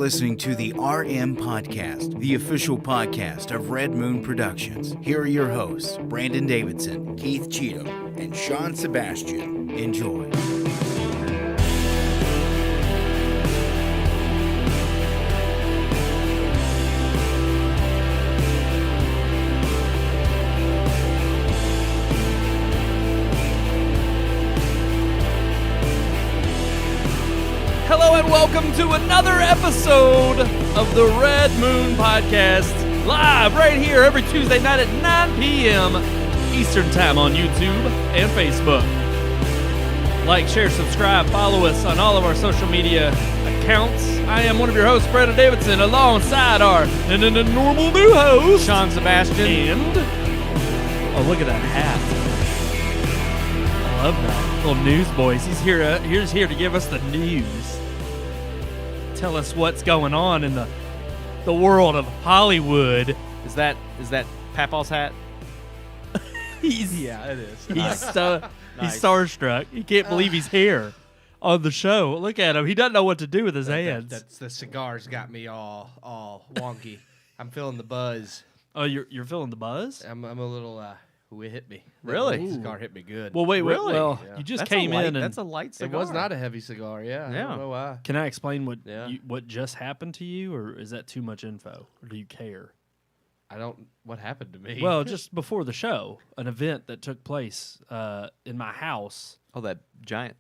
listening to the RMPodcast, the official podcast of Red Moon Productions. Here are your hosts, Brandon Davidson, Keith Cheatham, and Sean Sebastian. Enjoy. Hello and welcome to another episode of the Red Moon Podcast, live right here every Tuesday night at 9 p.m. Eastern Time on YouTube and Facebook. Like, share, subscribe, follow us on all of our social media accounts. I am one of your hosts, Brandon Davidson, alongside our normal new host, Sean Sebastian. And, oh, look at that hat. I love that. Little newsboys. He's here to give us the news. Tell us what's going on in the world of Hollywood. Is that Papaw's hat? Yeah, it is. He's Nice. He's starstruck. He can't believe he's here on the show. Look at him. He doesn't know what to do with his hands. That's the cigars got me all wonky. I'm feeling the buzz. Oh, you're feeling the buzz? I'm a little. It hit me. Really? That cigar hit me good. Well, wait. Really? Well, Yeah. you just That's came in, and that's a light it cigar. was not a heavy cigar. Yeah. I Yeah. don't know why. can I explain Yeah. what just happened to you, or is that too much info, or do you care? I don't. What happened to me? Well, just before the show, an event that took place in my house. Oh, that giant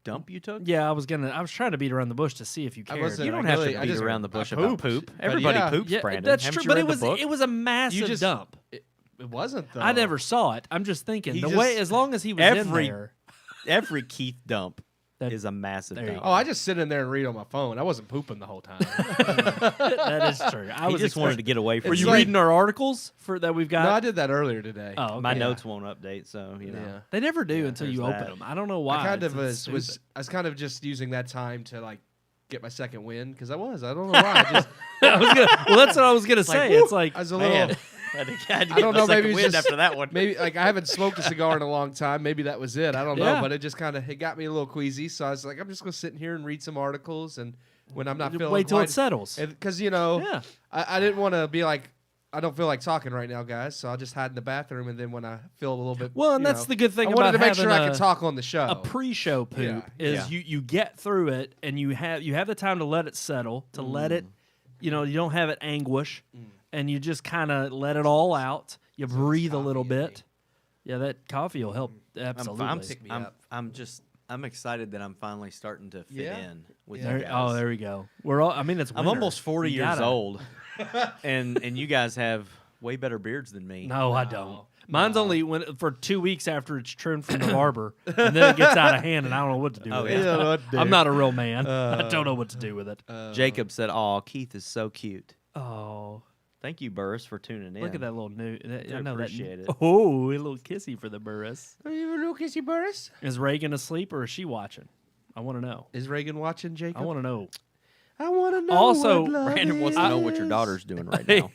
dump you took? Yeah, I was trying to beat around the bush to see if you I cared. wasn't- You don't I have really- to I beat just- around the bush I about pooped. poop. But Everybody yeah. poops, Yeah, Brandon. that's Haven't true, you but read the book? it was a massive dump. It wasn't though. I never saw it. I'm just thinking He the just- way as long as he was in there. Every Keith dump That- is a massive there you dump. Oh, I just sit in there and read on my phone. I wasn't pooping the whole time. That is true. I He was just wanted to get away from Were It's you like- reading our articles that we've got? No, I did that earlier today. Oh, okay. My notes won't update, so you know. Yeah. They never do until there's you that. open them. I don't know why. I kind It's- of it's was stupid. I was kind of just using that time to like get my second win because I don't know why. I just Well, that's what I was gonna say. woo, It's like I was a Man, little. I had to I don't get know, the maybe second it's wind just- after that one. Maybe like I haven't smoked a cigar in a long time. Maybe that was it. I don't Yeah. know, but it just kind of got me a little queasy. So I was like, I'm just gonna sit in here and read some articles, and when I'm not feeling wait till it settles. because you know, Yeah. I didn't want to be like, I don't feel like talking right now, guys. So I'll just hide in the bathroom, and then when I feel a little bit, Well, and you that's know, the good thing I wanted about to make sure having I could talk on the show. a pre-show poop Yeah. is Yeah. you get through it and you have the time to let it settle, to let it, you don't have it anguish, and you just kind of let it all out. You breathe a little coffee in bit. Yeah, that coffee will help. Absolutely. Pick me I'm, up. I'm excited that I'm finally starting to fit Yeah. in with Yeah. you There, guys. there we go. We're all. I mean, it's. I'm winter. almost 40 You years gotta- old, and you guys have way better beards than me. No, I don't. Mine's only for 2 weeks after it's trimmed from the barber, and then it gets out of hand, and I don't know what to do Oh, with yeah. it. You know what, I'm not a real man. I don't know what to do with it. Jacob said, "Oh, Keith is so cute." Oh, Thank you, Burris, for tuning in. look at that little new. I know appreciate that. it. Oh, a little kissy for the Burris. Are you a little kissy Burris? Is Reagan asleep or is she watching? I want to know. Is Reagan watching, Jacob? I want to know. I want to know. Also, what love Brandon wants to know what your is. daughter's doing right now.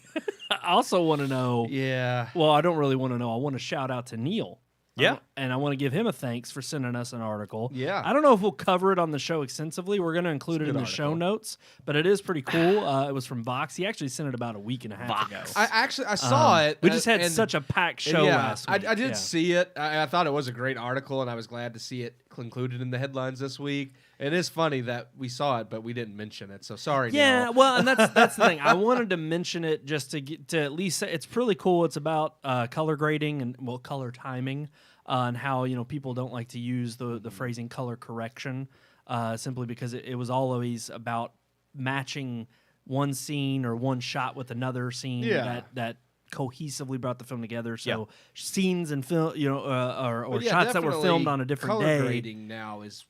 I also want to know. Yeah. Well, I don't really want to know. I want to shout out to Neil. Yeah. And I want to give him a thanks for sending us an article. Yeah. I don't know if we'll cover it on the show extensively. We're going to include it in good the show article. notes, but it is pretty cool. It was from Vox. He actually sent it about a week and a half ago. I saw it. We just had and- such a packed and show yeah, last week. I did Yeah. see it. I thought it was a great article, and I was glad to see it included in the headlines this week. It is funny that we saw it, but we didn't mention it. So sorry. Yeah, Neil. well, and that's the thing. I wanted to mention it just to get to at least say it's really cool. It's about color grading and color timing, and how people don't like to use the phrasing color correction, simply because it was always about matching one scene or one shot with another scene Yeah. that cohesively brought the film together. So Yeah. scenes and film, or But yeah, shots that were filmed definitely on a different color day. grading now is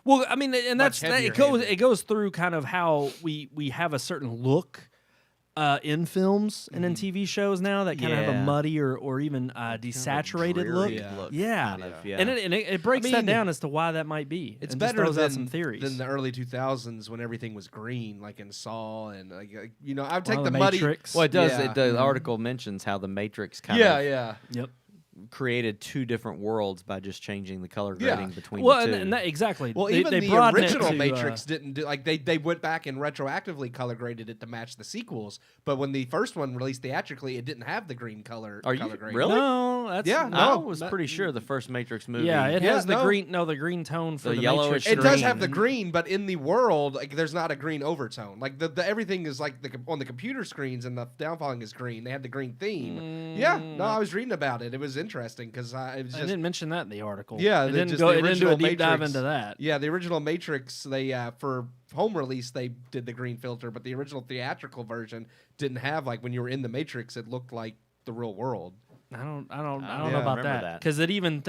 Well, I mean, and Much it heavier goes handed. it goes through kind of how we have a certain look in films and in TV shows now that kind of have a Yeah. muddy or even desaturated look. dreary look, Yeah, kind of, yeah. and it breaks I that mean, down as to why that might be. it's and just better throws out some than theories. the early 2000s when everything was green, like in Saw, and I'd take Well, the The muddy. Matrix. Well, it does. Yeah. The article mentions how the Matrix kind Yeah, of yeah. Yep. created two different worlds by just changing the color grading between well, the two. and that, exactly. Well, they, even they the broadened it original to, Matrix didn't do like they went back and retroactively color graded it to match the sequels. But when the first one released theatrically, it didn't have the green color. Are you color grading. really? No, that's Yeah, I no, was not- pretty sure the first Matrix movie. Yeah, it has the no. green. No, the green tone for The the yellowish Matrix. It does green. have the green, but in the world, like there's not a green overtone. Like the everything is like on the computer screens, and the downfalling is green. They had the green theme. Yeah, no, I was reading about it. It was interesting because it was I just didn't mention that in the article. Yeah, it they didn't just go. the It didn't do a original deep dive Matrix. into that. Yeah, the original Matrix, they for home release they did the green filter, but the original theatrical version didn't have like when you were in the Matrix, it looked like the real world. I don't Yeah, know I about remember that that. because they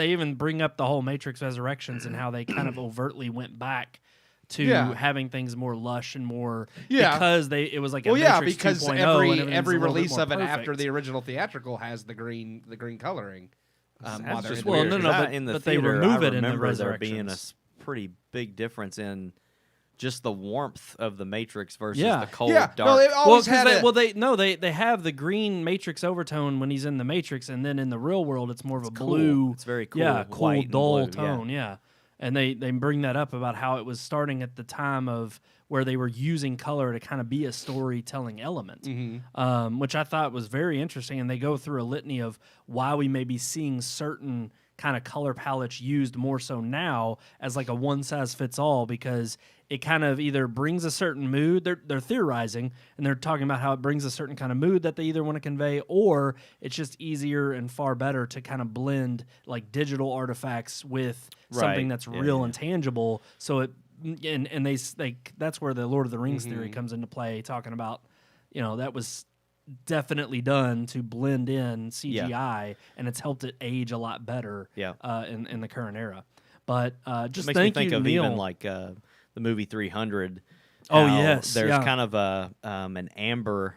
even bring up the whole Matrix Resurrections and how they kind of overtly went back to Yeah. having things more lush and more Yeah. because it was like a Well, yeah, Matrix because 2.0 and every everything's a little bit release more of it after perfect. the original theatrical has the green coloring. That's while they're just in the Well, weird. no, 'cause no, I- but- in the but they theater, remove I it in the remember there being a Resurrections. pretty big difference in just the warmth of the Matrix versus Yeah. the cold, Yeah, dark. no, they always had they have the green Matrix overtone when he's in the Matrix, and then in the real world it's more of a cool. blue. It's very cool, Yeah, white cool, and dull blue, tone. Yeah. And they bring that up about how it was starting at the time of where they were using color to kind of be a storytelling element, which I thought was very interesting. And they go through a litany of why we may be seeing certain kind of color palettes used more so now as like a one size fits all, because it kind of either brings a certain mood. They're theorizing and they're talking about how it brings a certain kind of mood that they either want to convey, or it's just easier and far better to kind of blend like digital artifacts with something Right. that's Yeah, real yeah. and tangible. So it and they that's where the Lord of the Rings theory comes into play, talking about that was definitely done to blend in CGI, and it's helped it age a lot better. Yeah. In the current era. But just It makes me thank think you, of Neil. even like the movie 300. Oh, how yes, there's yeah. kind of a an amber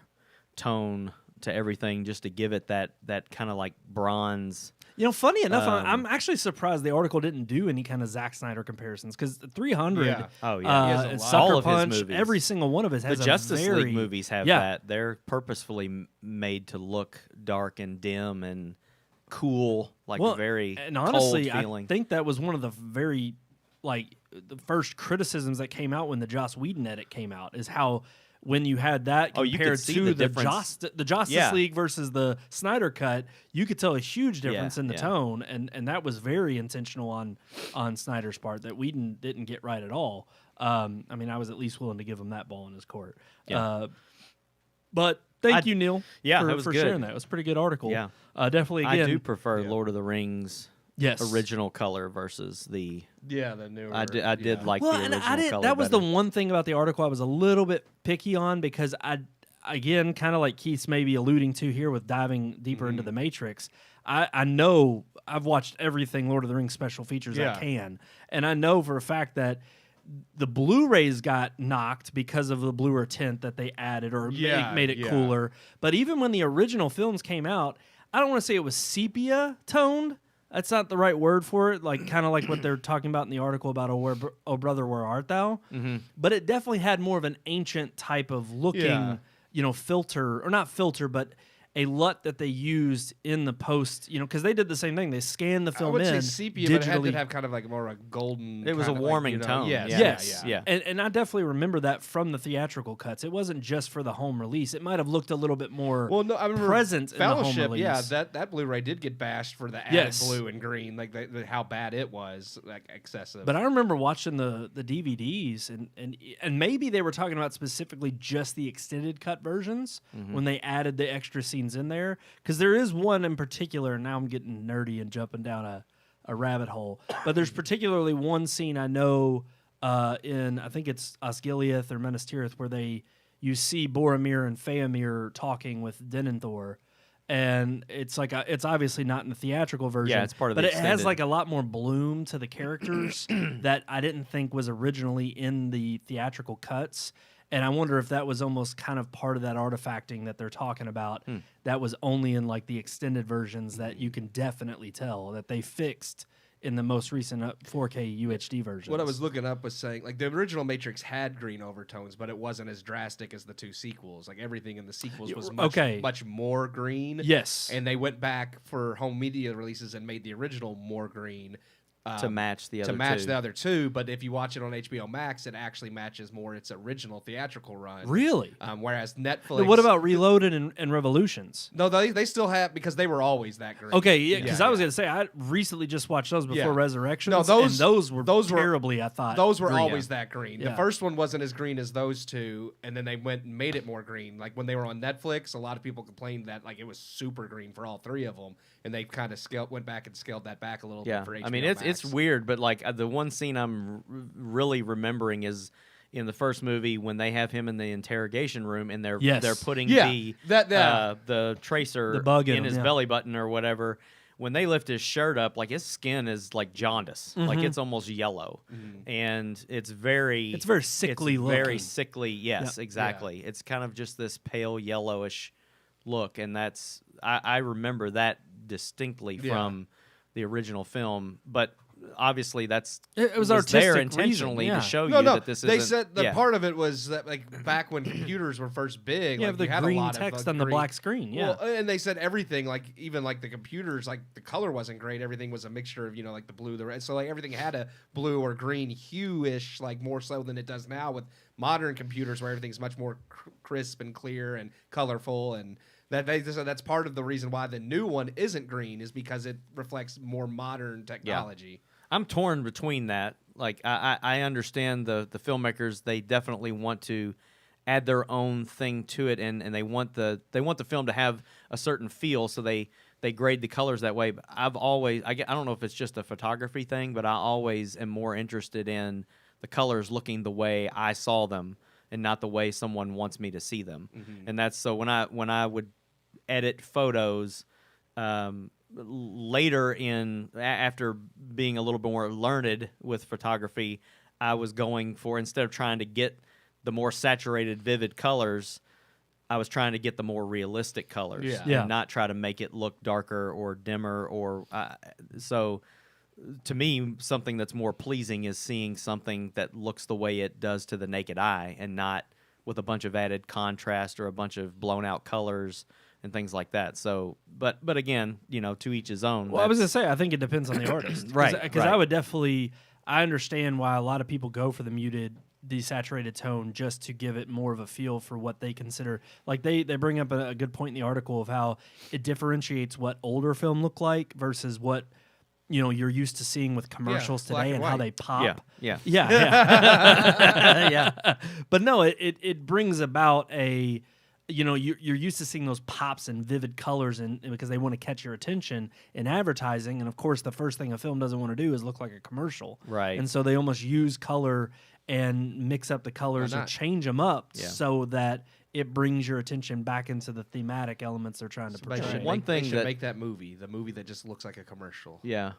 tone to everything, just to give it that kind of like bronze. Funny enough, I'm actually surprised the article didn't do any kind of Zack Snyder comparisons, because 300, Yeah. Oh, yeah. He has a and lot. Sucker All of his Punch, movies. every single one of it has The a Justice very, League movies have that. They're purposefully made to look dark and dim and cool, like very and honestly, cold feeling. I think that was one of the very the first criticisms that came out when the Joss Whedon edit came out, is how when you had that Oh, you could compared see to the the difference. Justice Yeah. League versus the Snyder cut, you could tell a huge difference in the yeah. tone, and that was very intentional on Snyder's part that Whedon didn't get right at all. I mean, I was at least willing to give him that ball in his court. Yeah. But thank you, Neil. Yeah, for, that was for good. sharing that. It was a pretty good article. Yeah. Definitely. Again, I do prefer Lord of the Rings yes. original color versus the. Yeah, the newer. I did like Well, the and original I did. color That was better. the one thing about the article I was a little bit picky on, because again, kind of like Keith's maybe alluding to here with diving deeper into the Matrix. I know I've watched everything Lord of the Rings special features I Yeah. can, and I know for a fact that the Blu-rays got knocked because of the bluer tint that they added or made it cooler. But even when the original films came out, I don't want to say it was sepia toned. That's not the right word for it. Like kind of like what they're talking about in the article about "Oh Brother, Where Art Thou?" Mm-hmm. But it definitely had more of an ancient type of looking, filter, or not filter, but a LUT that they used in the post, because they did the same thing. They scanned the I film would in say sepia, but it had digitally. to have kind of like more of a golden. It was a kind of warming like, tone. Yes, Yes, yeah. And I definitely remember that from the theatrical cuts. It wasn't just for the home release. It might have looked a little bit more Well, no, I remember present in the home Fellowship. release. Yeah, that Blu-ray did get bashed for the added Yes. blue and green, like how bad it was, like excessive. But I remember watching the DVDs, and maybe they were talking about specifically just the extended cut versions when they added the extra scenes in there. Because there is one in particular, and now I'm getting nerdy and jumping down a rabbit hole. But there's particularly one scene I know in, I think it's Osgiliath or Minas Tirith, where you see Boromir and Faramir talking with Denethor. And it's like it's obviously not in the theatrical version. Yeah, it's part of but the it has extended. like a lot more bloom to the characters that I didn't think was originally in the theatrical cuts. And I wonder if that was almost kind of part of that artifacting that they're talking about. That was only in like the extended versions that you can definitely tell that they fixed in the most recent 4K UHD version. What I was looking up was saying, like, the original Matrix had green overtones, but it wasn't as drastic as the 2 sequels. Like, everything in the sequels was much more green. Yes. And they went back for home media releases and made the original more green. To match the other the other two, but if you watch it on HBO Max, it actually matches more its original theatrical run. Really? Whereas Netflix. Now, what about Reloaded and Revolutions? No, they still have, because they were always that green. Okay, yeah, because I was gonna say I recently just watched those before Resurrections. No, those were terribly. I thought those were green. always that green. Yeah. The first one wasn't as green as those two, and then they went and made it more green. Like when they were on Netflix, a lot of people complained that like it was super green for all 3 of them, and they kind of went back and scaled that back a little bit for HBO I mean, Max. it's weird, but like the one scene I'm really remembering is in the first movie when they have him in the interrogation room and they're putting the tracer the bug in his belly button or whatever. When they lift his shirt up, like his skin is like jaundice, like it's almost yellow, and it's very sickly looking. Very sickly, yes, exactly. It's kind of just this pale yellowish look, and that's I remember that distinctly from the original film, but obviously it was artistic there intentionally to show you that this is. They said the part of it was that like back when computers were first big, you have the green text on the black screen, Well, and they said everything, like even like the computers, like the color wasn't great. Everything was a mixture of like the blue, the red. So like everything had a blue or green hue-ish, like more so than it does now with modern computers, where everything's much more crisp and clear and colorful and. That's part of the reason why the new one isn't green is because it reflects more modern technology. Yeah. I'm torn between that. Like I understand the filmmakers, they definitely want to add their own thing to it, and they want the film to have a certain feel, so they grade the colors that way. But I've always I don't know if it's just a photography thing, but I always am more interested in the colors looking the way I saw them and not the way someone wants me to see them. And that's so when I would edit photos later after being a little bit more learned with photography, I was going for, instead of trying to get the more saturated, vivid colors, I was trying to get the more realistic colors and not try to make it look darker or dimmer. Or so to me, something that's more pleasing is seeing something that looks the way it does to the naked eye and not with a bunch of added contrast or a bunch of blown out colors and things like that. So, but again, to each his own. Well, I was gonna say, I think it depends on the artist, right? Because I would definitely, I understand why a lot of people go for the muted, desaturated tone just to give it more of a feel for what they consider. Like they bring up a good point in the article of how it differentiates what older film look like versus what you're used to seeing with commercials today and how they pop. Yeah. But no, it brings about a. You're used to seeing those pops and vivid colors, and because they want to catch your attention in advertising. And of course, the first thing a film doesn't want to do is look like a commercial, right? And so they almost use color and mix up the colors or change them up so that it brings your attention back into the thematic elements they're trying to portray. They should make that movie, the movie that just looks like a commercial. Yeah.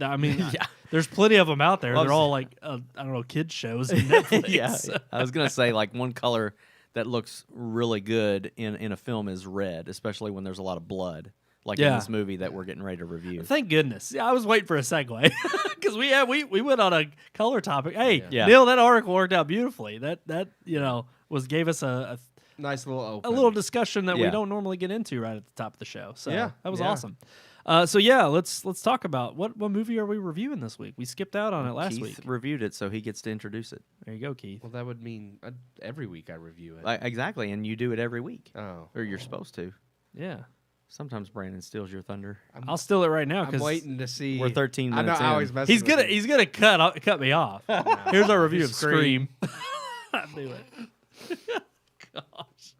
I mean, there's plenty of them out there. They're all like I don't know, kids shows on Netflix. I was gonna say, like, one color that looks really good in a film is red, especially when there's a lot of blood, like in this movie that we're getting ready to review. Thank goodness. Yeah, I was waiting for a segue because we went on a color topic. Hey, Neil, that article worked out beautifully. That gave us a nice little open. A little discussion that we don't normally get into right at the top of the show. So that was awesome. Let's talk about what movie are we reviewing this week? We skipped out on it last week. Keith reviewed it, so he gets to introduce it. There you go, Keith. Well, that would mean every week I review it. Exactly, and you do it every week. Oh. Or you're supposed to. Yeah. Sometimes Brandon steals your thunder. I'll steal it right now because I'm waiting to see. We're 13 minutes in. I always mess he's with him. He's gonna cut me off. Here's our review of Scream. I knew it. Gosh.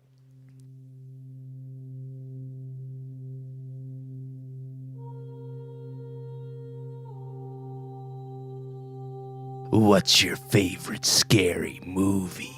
What's your favorite scary movie?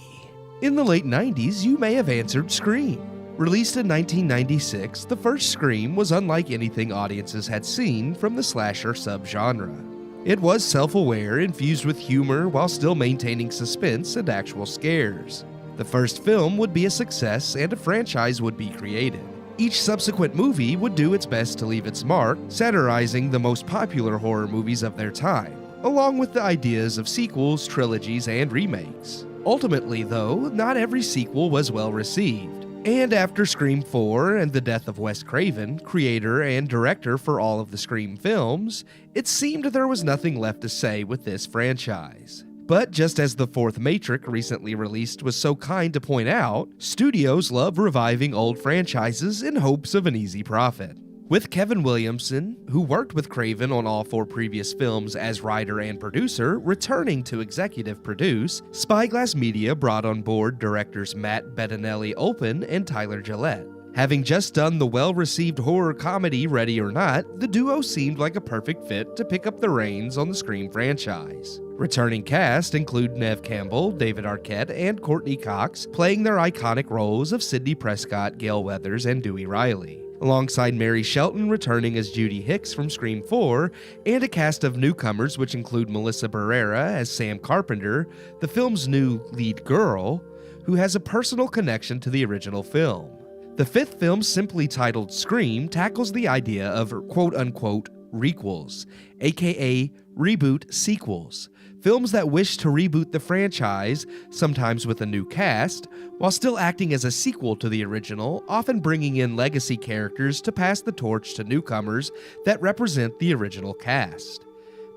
In the late 90s, you may have answered Scream. Released in 1996, the first Scream was unlike anything audiences had seen from the slasher subgenre. It was self-aware, infused with humor while still maintaining suspense and actual scares. The first film would be a success and a franchise would be created. Each subsequent movie would do its best to leave its mark, satirizing the most popular horror movies of their time, along with the ideas of sequels, trilogies, and remakes. Ultimately, though, not every sequel was well received. And after Scream 4 and the death of Wes Craven, creator and director for all of the Scream films, it seemed there was nothing left to say with this franchise. But just as the fourth Matrix recently released was so kind to point out, studios love reviving old franchises in hopes of an easy profit. With Kevin Williamson, who worked with Craven on all 4 previous films as writer and producer, returning to executive produce, Spyglass Media brought on board directors Matt Bettinelli-Olpin and Tyler Gillette. Having just done the well-received horror comedy Ready or Not, the duo seemed like a perfect fit to pick up the reins on the Scream franchise. Returning cast include Neve Campbell, David Arquette, and Courtney Cox, playing their iconic roles of Sidney Prescott, Gale Weathers, and Dewey Riley, alongside Mary Shelton returning as Judy Hicks from Scream 4, and a cast of newcomers which include Melissa Barrera as Sam Carpenter, the film's new lead girl, who has a personal connection to the original film. The 5th film, simply titled Scream, tackles the idea of quote-unquote requels, aka reboot sequels, films that wish to reboot the franchise, sometimes with a new cast, while still acting as a sequel to the original, often bringing in legacy characters to pass the torch to newcomers that represent the original cast.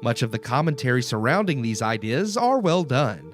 Much of the commentary surrounding these ideas are well done.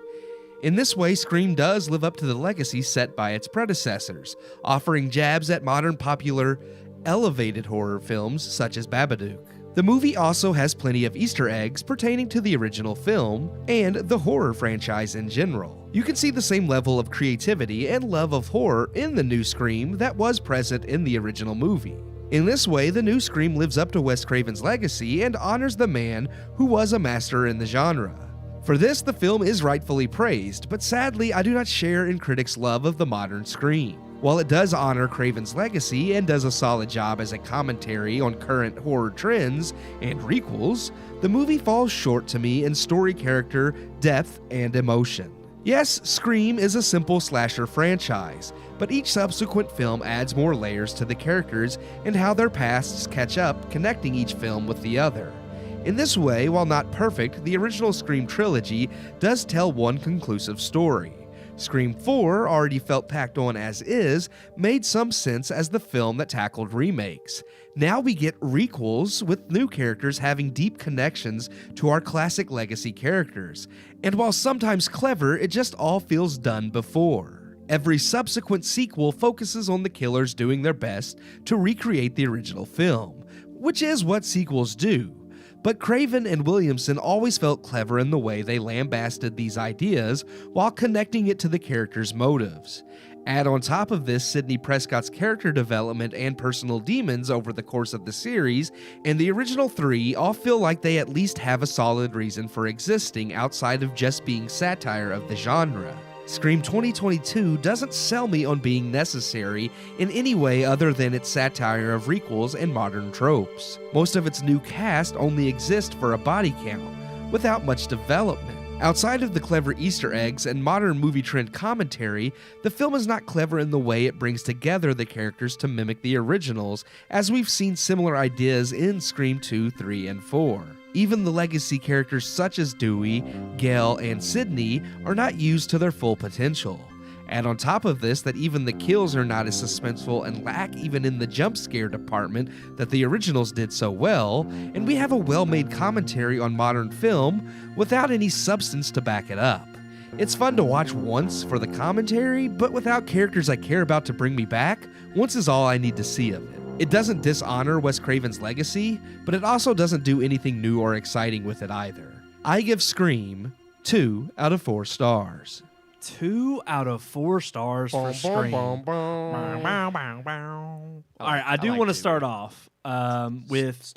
In this way, Scream does live up to the legacy set by its predecessors, offering jabs at modern popular, elevated horror films such as Babadook. The movie also has plenty of Easter eggs pertaining to the original film and the horror franchise in general. You can see the same level of creativity and love of horror in the new Scream that was present in the original movie. In this way, the new Scream lives up to Wes Craven's legacy and honors the man who was a master in the genre. For this, the film is rightfully praised, but sadly, I do not share in critics' love of the modern Scream. While it does honor Craven's legacy and does a solid job as a commentary on current horror trends and requels, the movie falls short to me in story, character, depth, and emotion. Yes, Scream is a simple slasher franchise, but each subsequent film adds more layers to the characters and how their pasts catch up, connecting each film with the other. In this way, while not perfect, the original Scream trilogy does tell one conclusive story. Scream 4, already felt tacked on as is, made some sense as the film that tackled remakes. Now we get requels with new characters having deep connections to our classic legacy characters. And while sometimes clever, it just all feels done before. Every subsequent sequel focuses on the killers doing their best to recreate the original film, which is what sequels do. But Craven and Williamson always felt clever in the way they lambasted these ideas while connecting it to the characters' motives. Add on top of this Sidney Prescott's character development and personal demons over the course of the series, and the original 3 all feel like they at least have a solid reason for existing outside of just being satire of the genre. Scream 2022 doesn't sell me on being necessary in any way other than its satire of requels and modern tropes. Most of its new cast only exist for a body count, without much development. Outside of the clever Easter eggs and modern movie trend commentary, the film is not clever in the way it brings together the characters to mimic the originals, as we've seen similar ideas in Scream 2, 3, and 4. Even the legacy characters such as Dewey, Gale, and Sidney are not used to their full potential. Add on top of this that even the kills are not as suspenseful and lack even in the jump scare department that the originals did so well, and we have a well-made commentary on modern film without any substance to back it up. It's fun to watch once for the commentary, but without characters I care about to bring me back, once is all I need to see of it. It doesn't dishonor Wes Craven's legacy, but it also doesn't do anything new or exciting with it either. I give Scream 2 out of 4 stars. 2 out of 4 stars for Scream. All right, I do want to start off with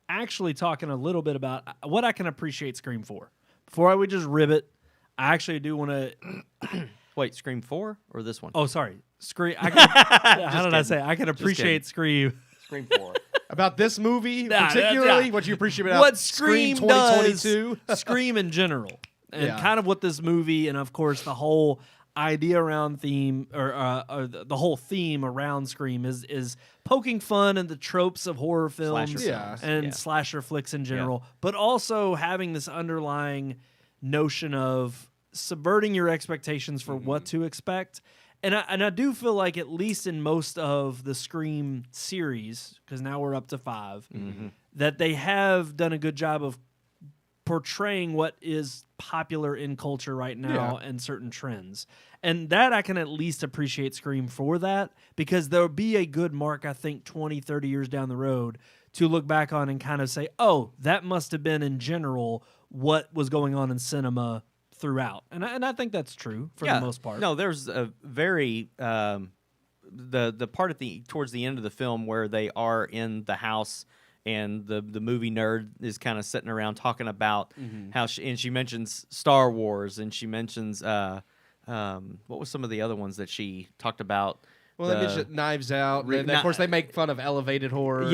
actually talking a little bit about what I can appreciate Scream for. Before we just rib it, I actually do want to... Wait, Scream 4 or this one? Oh, sorry. Scream. How did I say? I can appreciate Scream. Scream 4. About this movie, particularly, what you appreciate about what Scream 2022? Does, Scream in general. And kind of what this movie, and of course the whole idea around theme or the whole theme around Scream is poking fun at the tropes of horror films Slasher Yeah. films. and Yeah. slasher flicks in general, but also having this underlying notion of subverting your expectations for what to expect. And I do feel like, at least in most of the Scream series, because now we're up to 5, that they have done a good job of portraying what is popular in culture right now and certain trends. And that I can at least appreciate Scream for that, because there'll be a good mark, I think, 20, 30 years down the road to look back on and kind of say, oh, that must have been in general what was going on in cinema throughout. And I think that's true for the most part. No, there's a very the part towards the end of the film where they are in the house and the movie nerd is kind of sitting around talking about how she mentions Star Wars, and she mentions what was some of the other ones that she talked about. Well, they mentioned Knives Out. And of course, they make fun of elevated horror. But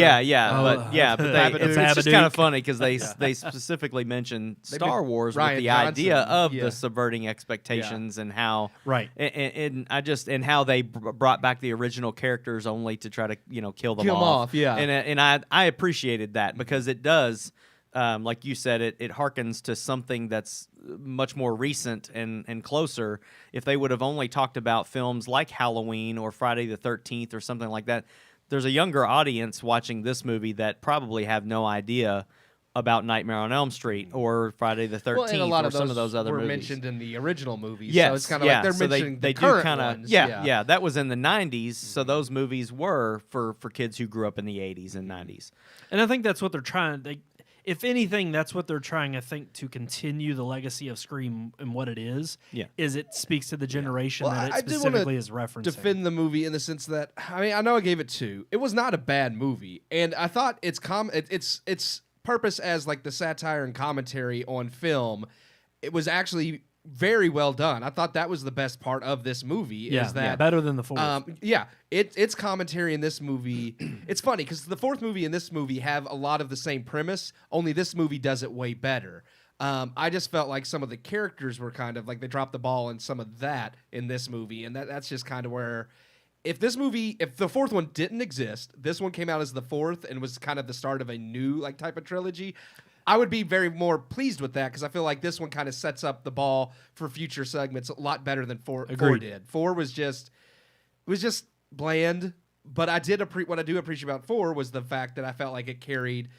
Babadook. it's just kind of funny because they specifically mention Star Wars Ryan with the Johnson. idea of Yeah. the subverting expectations and how Right. and how they brought back the original characters only to try to kill them off, yeah. and I appreciated that because it does. Like you said, it harkens to something that's much more recent and closer. If they would have only talked about films like Halloween or Friday the 13th or something like that, there's a younger audience watching this movie that probably have no idea about Nightmare on Elm Street or Friday the 13th Well, and a lot or of some of those other were movies. mentioned in the original movies. Yes, So it's kind of like they're so mentioning they the current do ones. Yeah, that was in the 90s, so those movies were for kids who grew up in the 80s and 90s. And I think that's what they're trying. If anything, that's what they're trying, I think, to continue the legacy of Scream and what it is. Yeah. Is it speaks to the generation Well, that I it do wanna specifically is referencing. defend the movie in the sense that I know I gave it 2. It was not a bad movie, and I thought its purpose as like the satire and commentary on film, it was actually very well done. I thought that was the best part of this movie. Is that better than the fourth. Its commentary in this movie. It's funny because the fourth movie and this movie have a lot of the same premise. Only this movie does it way better. I just felt like some of the characters were kind of like they dropped the ball in some of that in this movie, and that's just kind of where. If the fourth one didn't exist, this one came out as the fourth and was kind of the start of a new like type of trilogy, I would be very more pleased with that because I feel like this one kind of sets up the ball for future segments a lot better than four did. 4 was just bland, but what I do appreciate about 4 was the fact that I felt like it carried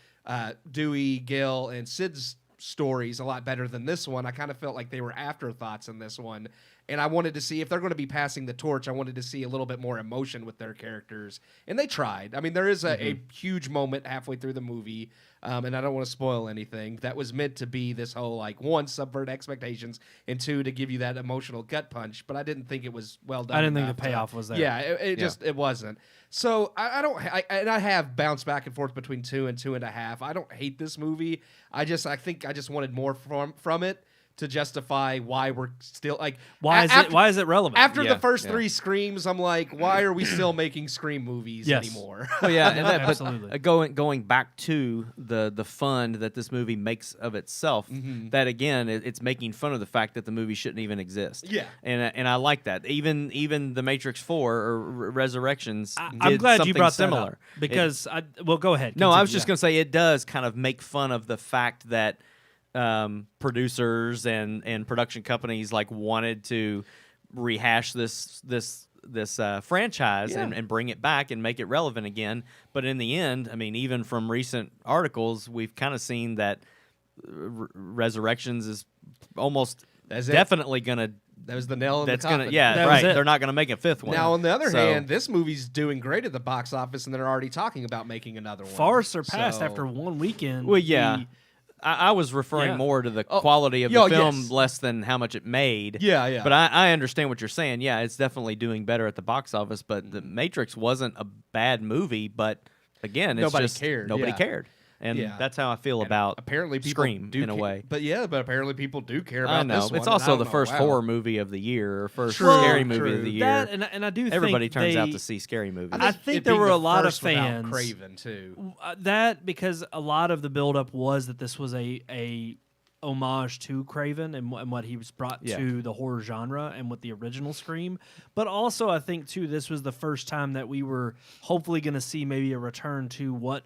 Dewey, Gil, and Sid's stories a lot better than this one. I kind of felt like they were afterthoughts in this one. And I wanted to see if they're going to be passing the torch. I wanted to see a little bit more emotion with their characters, and they tried. I mean, there is a huge moment halfway through the movie, and I don't want to spoil anything. That was meant to be this whole like 1, subvert expectations, and 2, to give you that emotional gut punch. But I didn't think it was well done. I didn't think the enough payoff was there. Yeah, it wasn't. So I have bounced back and forth between 2 and 2.5. I don't hate this movie. I think I just wanted more from it to justify why we're still like Why is it relevant? After the first 3 Screams, I'm like, why are we still making Scream movies anymore? Well, yeah, and that, Absolutely. but going back to the fun that this movie makes of itself, that again, it's making fun of the fact that the movie shouldn't even exist. Yeah. and I like that. Even the Matrix 4 or Resurrections. I'm glad you something brought similar that up because go ahead. No, I was Continue. just going to say it does kind of make fun of the fact that producers and production companies like wanted to rehash this franchise and bring it back and make it relevant again. But in the end, I mean, even from recent articles, we've kind of seen that Resurrections is almost definitely going to. That was the nail in the That's coffin. gonna, yeah, That right. was it. They're not gonna make a 5th one. Now, on the other So- hand, this movie's doing great at the box office, and they're already talking about making another one. far surpassed So- after one weekend. Well, yeah. I was referring Yeah. more to the quality of the film, yes. less than how much it made. Yeah. But I understand what you're saying. Yeah, it's definitely doing better at the box office. But The Matrix wasn't a bad movie. But again, it's Nobody just cared, nobody yeah. cared, and Yeah. that's how I feel about apparently people Scream do in a way. But apparently people do care about I know this one. it's and also I the don't know, first wow. horror movie of the year or first True, scary movie true. of the year. that and I do Everybody think turns out they- to see scary movies. I think it there being were the a lot of first without fans. Craven too. That because a lot of the buildup was that this was a homage to Craven and what he was brought to the horror genre and with the original Scream. But also, I think, too, this was the first time that we were hopefully going to see maybe a return to what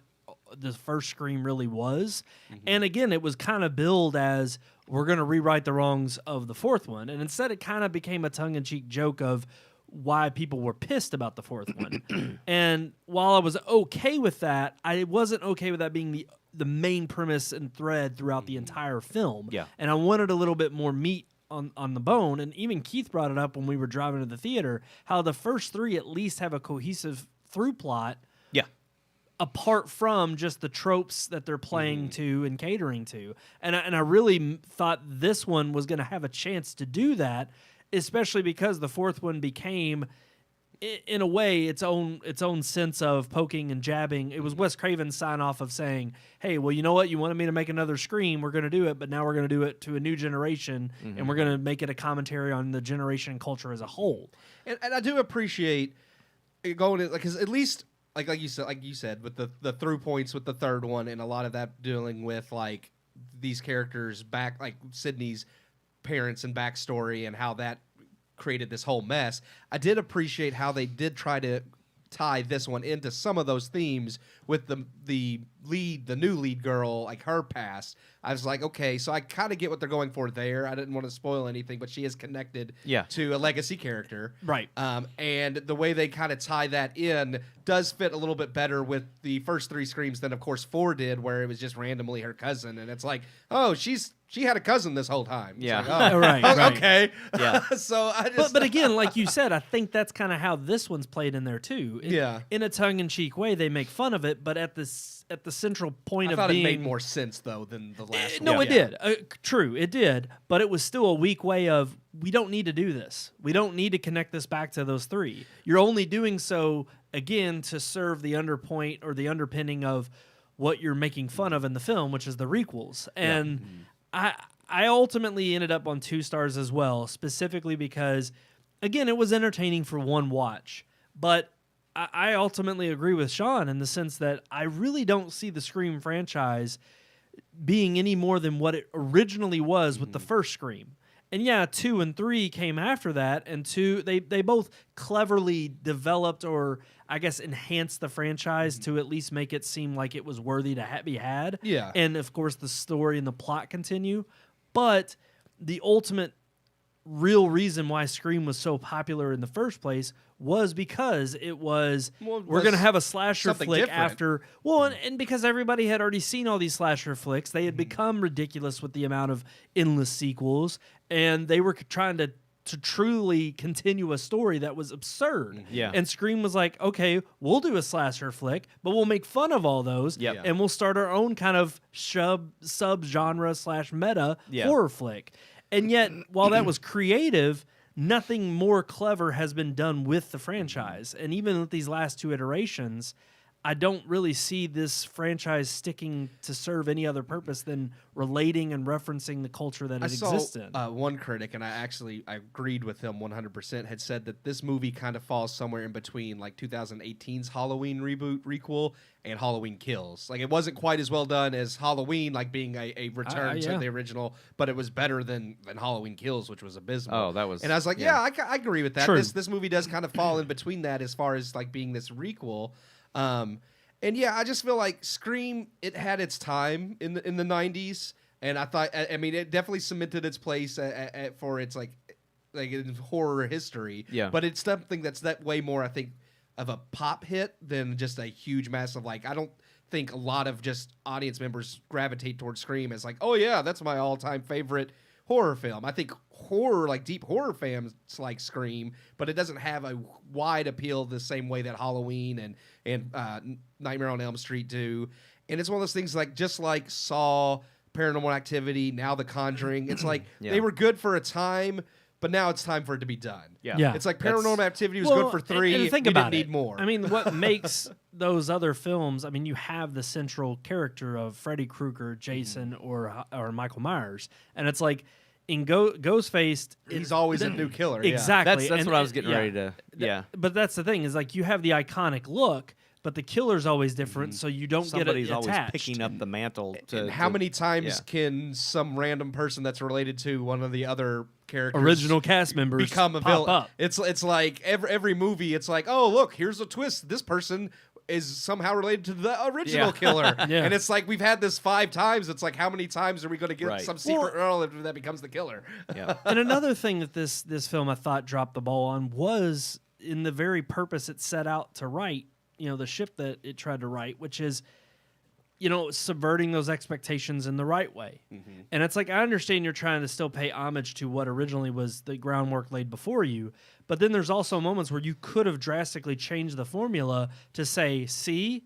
the first Scream really was. And again, it was kind of billed as we're going to rewrite the wrongs of the fourth one. And instead, it kind of became a tongue-in-cheek joke of why people were pissed about the fourth one. And while I was okay with that, I wasn't okay with that being the main premise and thread throughout the entire film. Yeah. And I wanted a little bit more meat on the bone. And even Keith brought it up when we were driving to the theater, how the first three at least have a cohesive through plot. Yeah. Apart from just the tropes that they're playing to and catering to. And I really thought this one was going to have a chance to do that, especially because the fourth one became, in a way, its own sense of poking and jabbing. It was Wes Craven's sign-off of saying, hey, well, you know what? You wanted me to make another Scream. We're going to do it, but now we're going to do it to a new generation, and we're going to make it a commentary on the generation and culture as a whole. And I do appreciate it going in, because at least... Like you said, with the through points with the third one, and a lot of that dealing with like these characters back, like Sydney's parents and backstory, and how that created this whole mess. I did appreciate how they did try to tie this one into some of those themes with the new lead girl, like her past. I was like, okay, so I kind of get what they're going for there. I didn't want to spoil anything, but she is connected to a legacy character. Right. And the way they kind of tie that in does fit a little bit better with the first three Screams than, of course, 4 did, where it was just randomly her cousin. And it's like, oh, she had a cousin this whole time. It's Yeah. like, oh, Right. okay. Yeah. So I just... But again, like you said, I think that's kind of how this one's played in there too. Yeah. In a tongue-in-cheek way, they make fun of it, but at the central point I of thought being... it made more sense, though, than the last one. No, it did. True, it did. But it was still a weak way of, we don't need to do this. We don't need to connect this back to those three. You're only doing so, again, to serve the underpoint or the underpinning of what you're making fun of in the film, which is the requels. And I ultimately ended up on 2 stars as well, specifically because, again, it was entertaining for one watch. But I ultimately agree with Sean in the sense that I really don't see the Scream franchise being any more than what it originally was with the first Scream. And yeah, 2 and 3 came after that, and they both cleverly developed or I guess enhanced the franchise to at least make it seem like it was worthy to be had. Yeah. And of course the story and the plot continue. But the ultimate real reason why Scream was so popular in the first place was because it was, we're going to have a slasher flick different. after, and because everybody had already seen all these slasher flicks, they had become ridiculous with the amount of endless sequels, and they were trying to truly continue a story that was absurd. Yeah. And Scream was like, okay, we'll do a slasher flick, but we'll make fun of all those, Yep. and we'll start our own kind of sub-genre / meta horror flick. And yet, while that was creative, nothing more clever has been done with the franchise. And even with these last 2 iterations, I don't really see this franchise sticking to serve any other purpose than relating and referencing the culture that it exists in. One critic, and I agreed with him 100%, had said that this movie kind of falls somewhere in between like 2018's Halloween reboot requel and Halloween Kills. Like, it wasn't quite as well done as Halloween, like being a return to the original, but it was better than Halloween Kills, which was abysmal. Oh, that was... And I was like, I agree with that. True. This movie does kind of fall in between that as far as like being this requel. And yeah, I just feel like Scream, it had its time in the 90s, and I thought, I mean, it definitely cemented its place for its like in horror history. Yeah. But it's something that's that way more, I think, of a pop hit than just a huge massive, like, I don't think a lot of just audience members gravitate towards Scream as like, oh yeah, that's my all-time favorite horror film. I think horror, like deep horror fans like Scream, but it doesn't have a wide appeal the same way that Halloween and Nightmare on Elm Street do. And it's one of those things like, just like Saw, Paranormal Activity, now The Conjuring, it's like they were good for a time, but now it's time for it to be done. Yeah. It's like Paranormal Activity was good for 3, and think we about didn't need more. I mean, what makes those other films, I mean, you have the central character of Freddy Krueger, Jason, or Michael Myers, and it's like, in Ghostface, he's always a new killer. Exactly. That's what I was getting ready to... Yeah. But that's the thing, is like, you have the iconic look, but the killer's always different, so you don't Somebody's get always attached. picking up the mantle. And how many times can some random person that's related to one of the other characters, original cast members, become a pop villain? up? It's like every movie. It's like, oh look, here's a twist. This person is somehow related to the original killer. Yeah. And it's like we've had this 5 times. It's like, how many times are we going to get Right. some secret relative that becomes the killer? Yeah. And another thing that this film I thought dropped the ball on was in the very purpose it set out to write, the ship that it tried to write, which is, subverting those expectations in the right way. And it's like, I understand you're trying to still pay homage to what originally was the groundwork laid before you, but then there's also moments where you could have drastically changed the formula to say, see,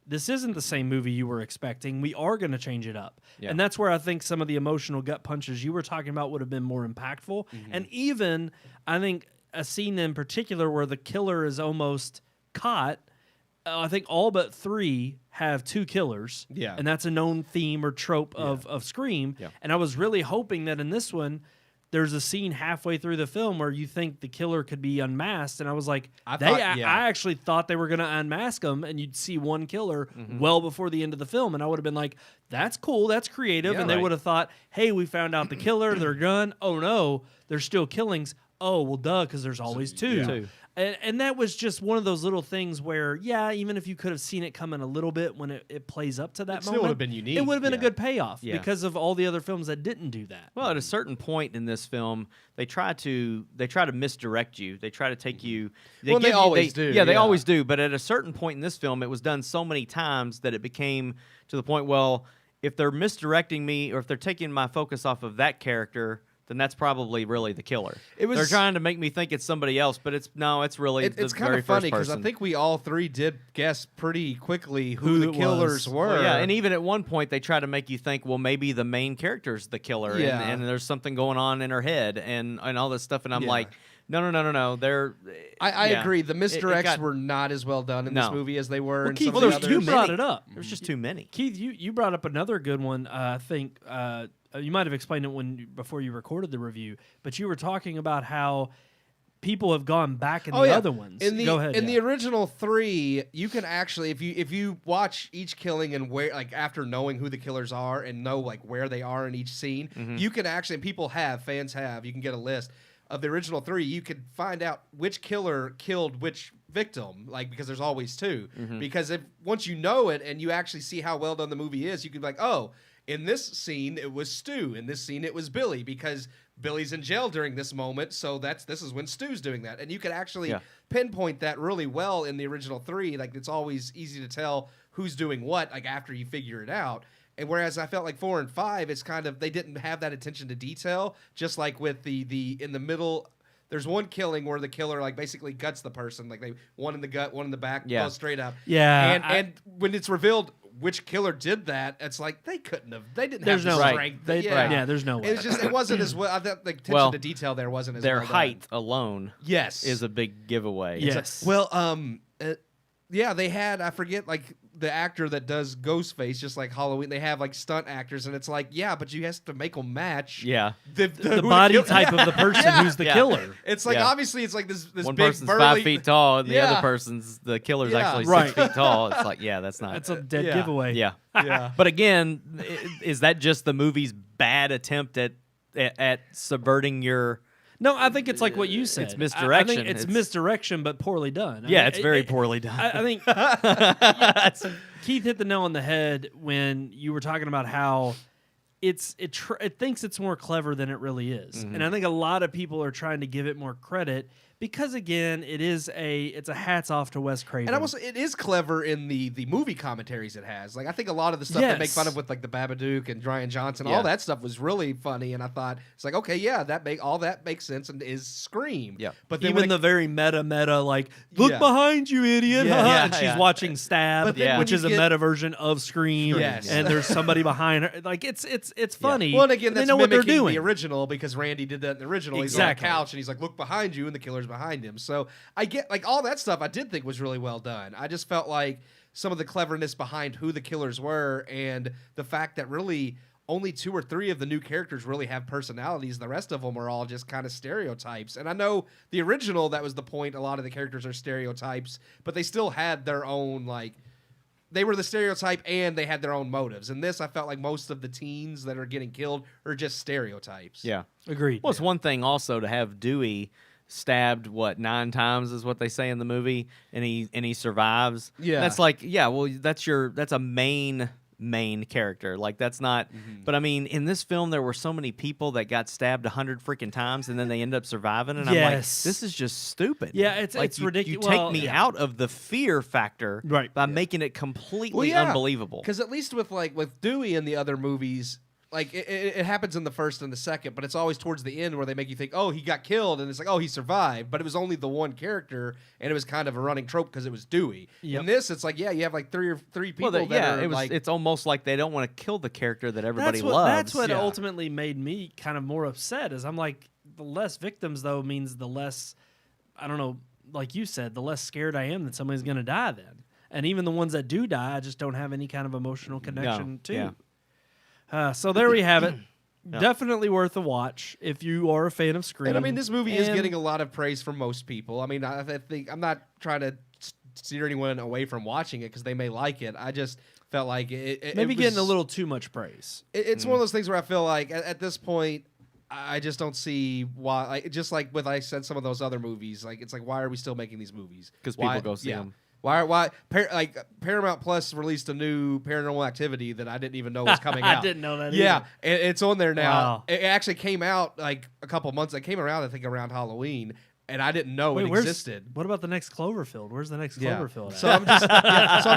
this isn't the same movie you were expecting. We are going to change it up. Yeah. And that's where I think some of the emotional gut punches you were talking about would have been more impactful. And even, I think, a scene in particular where the killer is almost caught. I think all but 3 have 2 killers. Yeah. And that's a known theme or trope of Scream. Yeah. And I was really hoping that in this one, there's a scene halfway through the film where you think the killer could be unmasked. And I was like, I actually thought they were going to unmask him and you'd see one killer well before the end of the film. And I would have been like, that's cool. That's creative. Yeah, and they right. would have thought, hey, we found out the killer. They're done. Oh, no, there's still killings. Oh, well, duh, because there's always 2. Yeah. And that was just one of those little things where, even if you could have seen it coming a little bit when it plays up to that still moment, would have been unique. It would have been a Yeah. good payoff Yeah. because of all the other films that didn't do that. Well, at a certain point in this film, they try to misdirect you. They try to take you. Well, they give always do, Yeah, they yeah. always do. But at a certain point in this film, it was done so many times that it became to the point. Well, if they're misdirecting me, or if they're taking my focus off of that character, then that's probably really the killer. They're trying to make me think it's somebody else, but it's really It's the kind very of funny because I think we all 3 did guess pretty quickly who Who the it killers was. were. Yeah, and even at one point they try to make you think, well, maybe the main character's the killer, Yeah. and there's something going on in her head, and all this stuff, and I'm Yeah. like, no. They're I yeah. agree. The misdirects got- were not as well done in this No. movie as they were in Keith, some well, of there's the too others. you brought many. it up. There's just too many. Keith, you brought up another good one. I think you might have explained it before you recorded the review, but you were talking about how people have gone back in the other ones. In the Go ahead. the original 3, you can actually, if you watch each killing and where, like, after knowing who the killers are and know like where they are in each scene, you can actually, and fans have, you can get a list of the original 3. You could find out which killer killed which victim, like, because there's always 2. Because once you know it and you actually see how well done the movie is, you can be like, oh, in this scene it was Stu, in this scene it was Billy, because Billy's in jail during this moment, so this is when Stu's doing that. And you could actually pinpoint that really well in the original 3. Like, it's always easy to tell who's doing what, like, after you figure it out. And whereas I felt like 4 and 5, it's kind of, they didn't have that attention to detail, just like with the in the middle. There's one killing where the killer, like, basically guts the person, like, one in the gut, one in the back, goes straight up. Yeah, and when it's revealed which killer did that, it's like they didn't have There's the no way. strength. there's no way. It was just, it wasn't as well. I thought the attention to detail there wasn't as Their well done. height alone Yes, is a big giveaway. Yes. well, yeah, they had, I forget, like, the actor that does Ghostface, just like Halloween, they have like stunt actors, and it's like, yeah, but you have to make them match Yeah. the who body kill- type of the person who's the Yeah. killer. It's like, Yeah. obviously it's like this One big person's burly 5 feet tall, and the Yeah. other person's the killer's Yeah. actually Right. 6 feet tall. It's like, yeah, that's not. That's a dead Yeah. giveaway. yeah. Yeah. But again, is that just the movie's bad attempt at subverting your? No, I think it's like what you said. I think misdirection. it's It's- misdirection, but poorly done. I Yeah, mean, it's very poorly done. I think Keith hit the nail on the head when you were talking about how it thinks it's more clever than it really is, and I think a lot of people are trying to give it more credit because, again, it's a hats off to Wes Craven. And almost, it is clever in the movie commentaries it has. Like, I think a lot of the stuff they make Yes. fun of with, like, the Babadook and Brian Johnson, Yeah. all that stuff was really funny. And I thought, it's like, okay, yeah, all that makes sense and is Scream. Yeah. But then even when the very meta, like, look Yeah. behind you, idiot. Yeah. haha, Yeah, and she's yeah. watching Stab, But then when which you is a get- meta version of Scream. Yes. And there's somebody behind her. Like, it's funny. Well, and again, they that's know what they're mimicking doing. the original, because Randy did that in the original. Exactly. He's on a couch and he's like, look behind you, and the killer's behind him. So I get, like, all that stuff I did think was really well done. I just felt like some of the cleverness behind who the killers were and the fact that really only 2 or 3 of the new characters really have personalities. The rest of them are all just kind of stereotypes. And I know the original, that was the point. A lot of the characters are stereotypes, but they still had their own, like, they were the stereotype and they had their own motives. In this, I felt like most of the teens that are getting killed are just stereotypes. Yeah. Agreed. Well, it's one thing also to have Dewey stabbed 9 times is what they say in the movie, and he survives. Yeah. That's like, that's a main character. Like, that's not but I mean, in this film there were so many people that got stabbed 100 freaking times and then they end up surviving, and I'm like, this is just stupid. Yeah, it's like, it's ridiculous. You take me out of the fear factor by making it completely unbelievable. Because at least with Dewey in the other movies, like it happens in the first and the second, but it's always towards the end where they make you think, oh, he got killed, and it's like, oh, he survived, but it was only the one character, and it was kind of a running trope because it was Dewey. Yep. In this, it's like, you have like three people that are it's almost like they don't want to kill the character that everybody loves. loves. That's what ultimately made me kind of more upset. Is I'm like, the less victims though means the less, I don't know, like you said, the less scared I am that somebody's going to die then. And even the ones that do die, I just don't have any kind of emotional connection to. Yeah. So there we have it. Definitely worth a watch if you are a fan of Scream. And I mean, this movie is getting a lot of praise from most people. I mean, I think I'm not trying to steer anyone away from watching it because they may like it. I just felt like it maybe was, getting a little too much praise. It's one of those things where I feel like at this point, I just don't see why. Just like with I said, some of those other movies, like it's like, why are we still making these movies? Because people go see them. Why Paramount Plus released a new Paranormal Activity that I didn't even know was coming out. I didn't know that Yeah, either. It's on there now. Wow. It actually came out like a couple months. It came around, I think, around Halloween, and I didn't know it existed. What about the next Cloverfield? Where's the next Cloverfield at? So I'm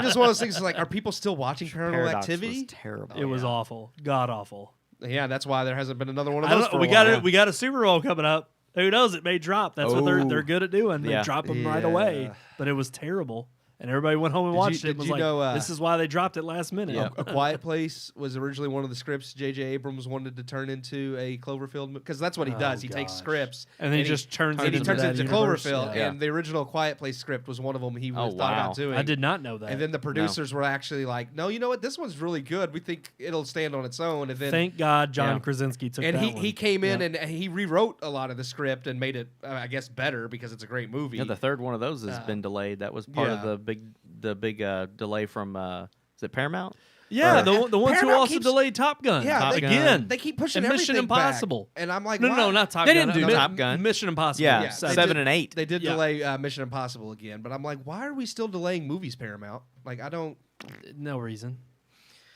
just one of those things like, are people still watching Paranormal Paradox Activity? was terrible. It was awful. God awful. Yeah, that's why there hasn't been another one of I those don't for know. a while. We got a Super Bowl coming up. Who knows? It may drop. That's what they're good at doing. They drop them right away. But it was terrible. And everybody went home and watched it and was like, this is why they dropped it last minute. Yeah. A Quiet Place was originally one of the scripts J.J. Abrams wanted to turn into a Cloverfield, because that's what he does. He takes scripts and then he just turns it into Cloverfield. Yeah. And the original Quiet Place script was one of them he thought about doing. I did not know that. And then the producers were actually like, no, you know what? This one's really good. We think it'll stand on its own. And then thank God John Krasinski took and that he one. he came in and he rewrote a lot of the script and made it, I guess, better because it's a great movie. Yeah, the third one of those has been delayed. That was part of the big delay from is it Paramount? Yeah, the ones who Paramount also delayed Top Gun. Yeah, Top again. They keep pushing and everything Mission Impossible. back. And I'm like, No, why? not Top They Gun. didn't do Top Gun. Mission Impossible. Yeah, they 7 and 8. They did Yeah. delay Mission Impossible again, but I'm like, why are we still delaying movies, Paramount? Like, I don't. No reason.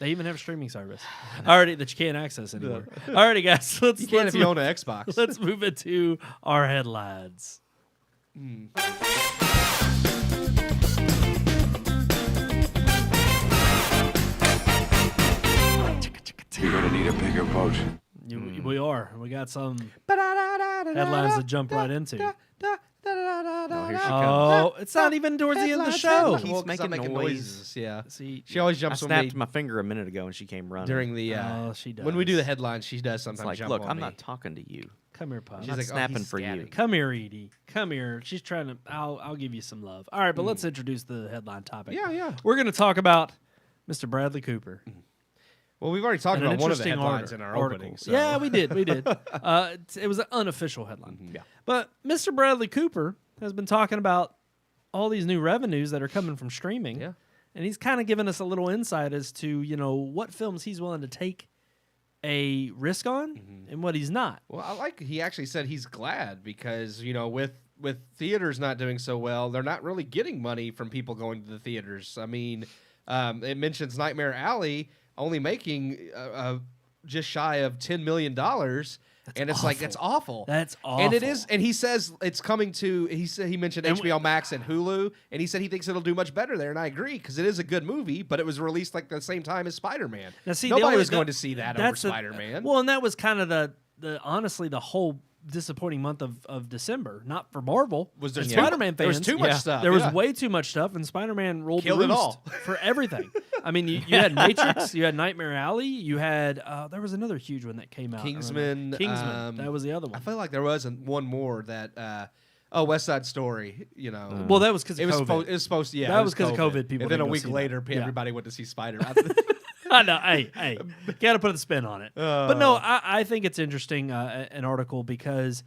They even have a streaming service already that you can't access anymore. Alrighty, guys, let's You can't if you move, own an Xbox. let's move into our headlines. You're gonna need a bigger boat. We are. We got some headlines to jump right into. here she Oh, it's not even towards the end of the show. Keeps making noises. Yeah. See, She always I jumps on snapped me my finger a minute ago and she came running. during the. she does. When we do the headlines, she does it's sometimes like, jump look, on I'm me. not talking to you. Come here, Pop. I'm not like, oh, snapping he's for you. scatting. Come here, Edie. Come here. She's trying to. I'll give you some love. All right, but let's introduce the headline topic. Yeah. We're going to talk about Mr. Bradley Cooper. Well, we've already talked And an about one of the interesting headlines in our article. opening. So. Yeah, we did. It was an unofficial headline. Yeah. But Mr. Bradley Cooper has been talking about all these new revenues that are coming from streaming. Yeah. And he's kind of given us a little insight as to, what films he's willing to take a risk on and what he's not. Well, he actually said he's glad because, with theaters not doing so well, they're not really getting money from people going to the theaters. I mean, it mentions Nightmare Alley only making just shy of $10 million. And it's like, it's awful. That's awful. And it is. And he says it's coming to, he mentioned HBO Max and Hulu, and he said he thinks it'll do much better there. And I agree, because it is a good movie, but it was released like the same time as Spider-Man. Now, see, Nobody was going to see that over that's Spider-Man. Well, and that was kind of the honestly, the whole disappointing month of December. Not for Marvel. Was there and too- Spider-Man fans. there was too much stuff, There was yeah. way too much stuff, and Spider-Man rolled Killed the it roost all. for everything. I mean, you had Matrix, you had Nightmare Alley, you had there was another huge one that came out. Kingsman. That was the other I one. feel like there wasn't one more that. West Side Story. Well, that was because of it was COVID. supposed. Yeah, That it was 'cause of COVID, people And then didn't a go week see that. later, Yeah. everybody went to see Spider. I know. Hey, got to put a spin on it. But no, I think it's interesting, an article, because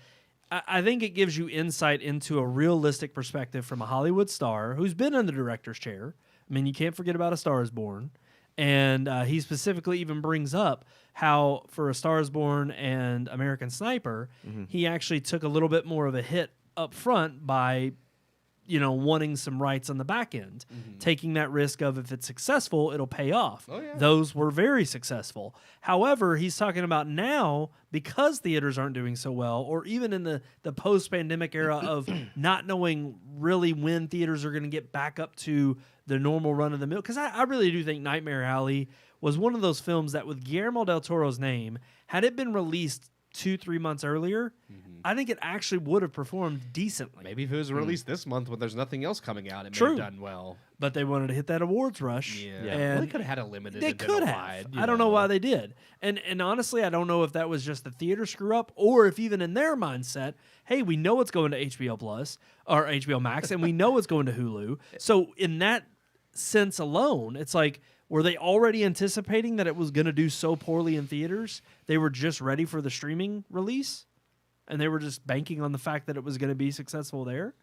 I think it gives you insight into a realistic perspective from a Hollywood star who's been in the director's chair. I mean, you can't forget about A Star Is Born. And he specifically even brings up how for A Star Is Born and American Sniper, he actually took a little bit more of a hit up front by, wanting some rights on the back end, taking that risk of if it's successful, it'll pay off. Oh, yeah. Those were very successful. However, he's talking about now, because theaters aren't doing so well, or even in the post-pandemic era of not knowing really when theaters are going to get back up to the normal run of the mill. Because I really do think Nightmare Alley was one of those films that, with Guillermo del Toro's name, had it been released 2-3 months earlier, I think it actually would have performed decently. Maybe if it was released this month when there's nothing else coming out, it True. may have done well. But they wanted to hit that awards rush. Yeah. And Well, they could have had a limited. they and been could a have. wide, I don't know why they did. And honestly, I don't know if that was just the theater screw up, or if even in their mindset, hey, we know it's going to HBO Plus or HBO Max, and we know it's going to Hulu. So in that sense alone, it's like, were they already anticipating that it was going to do so poorly in theaters? They were just ready for the streaming release, and they were just banking on the fact that it was going to be successful there?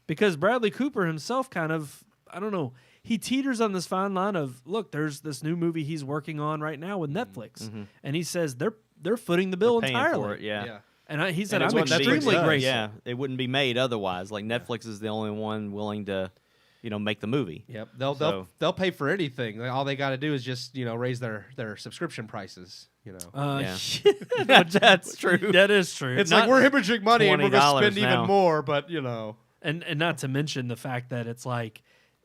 Because Bradley Cooper himself kind of, I don't know, he teeters on this fine line of, look, there's this new movie he's working on right now with Netflix, and he says they're footing the bill Paying entirely. for it, yeah. And he said, And it I'm wouldn't be- extremely grateful. Yeah, it wouldn't be made otherwise. Like Netflix is the only one willing to, make the movie. Yep, So- they'll pay for anything. Like, all they got to do is just raise their subscription prices. Yeah. That's true. That is true. It's Not- like we're hemorrhaging money and we're going to $20 spend now. even more, but And not to mention the fact that it's like,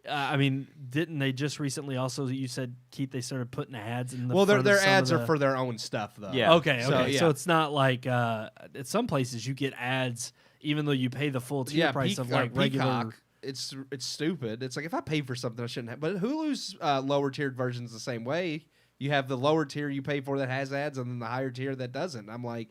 I mean, didn't they just recently also, you said, Keith, they started putting ads in the well, front their of some ads of are the- for their own stuff though. Yeah. Okay, So, okay. yeah. So it's not like at some places you get ads even though you pay the full tier price of like regular. Peacock, it's stupid. It's like if I pay for something I shouldn't have. But Hulu's lower tiered version is the same way. You have the lower tier you pay for that has ads, and then the higher tier that doesn't. I'm like,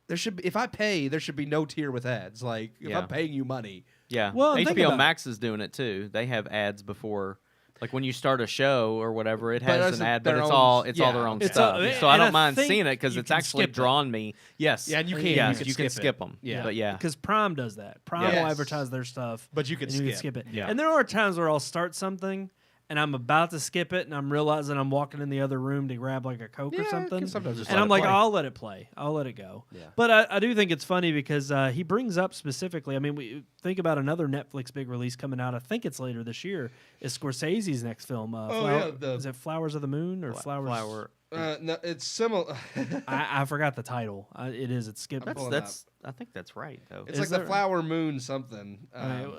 there should be, if I pay, there should be no tier with ads. Like if Yeah. I'm paying you money. Yeah. Well, think HBO about Max is doing it too. They have ads before. Like when you start a show or whatever, it But has it's an ad, but their it's own- all yeah, their own it's stuff. all- So I and don't I mind think seeing it because you it's can actually skip it. drawn me. Yes. Yeah, and you can. Yeah, You you can skip skip it. them. Yeah. But yeah. Because Prime does that. Prime Yes. will advertise their stuff, But you can and skip. you can skip it. Yeah. And there are times where I'll start something and I'm about to skip it, and I'm realizing I'm walking in the other room to grab like a Coke or Yeah, something. can sometimes just And let I'm it like, play. I'll let it play. I'll let it go. Yeah. But I do think it's funny because he brings up specifically, I mean, we think about another Netflix big release coming out. I think it's later this year. Is Scorsese's next film. Is it Flowers of the Moon or Flowers? Flower. No, it's similar. I forgot the title. It is. It's skipped. pulling That's I think that's right though. It's Is like there- the Flower Moon something.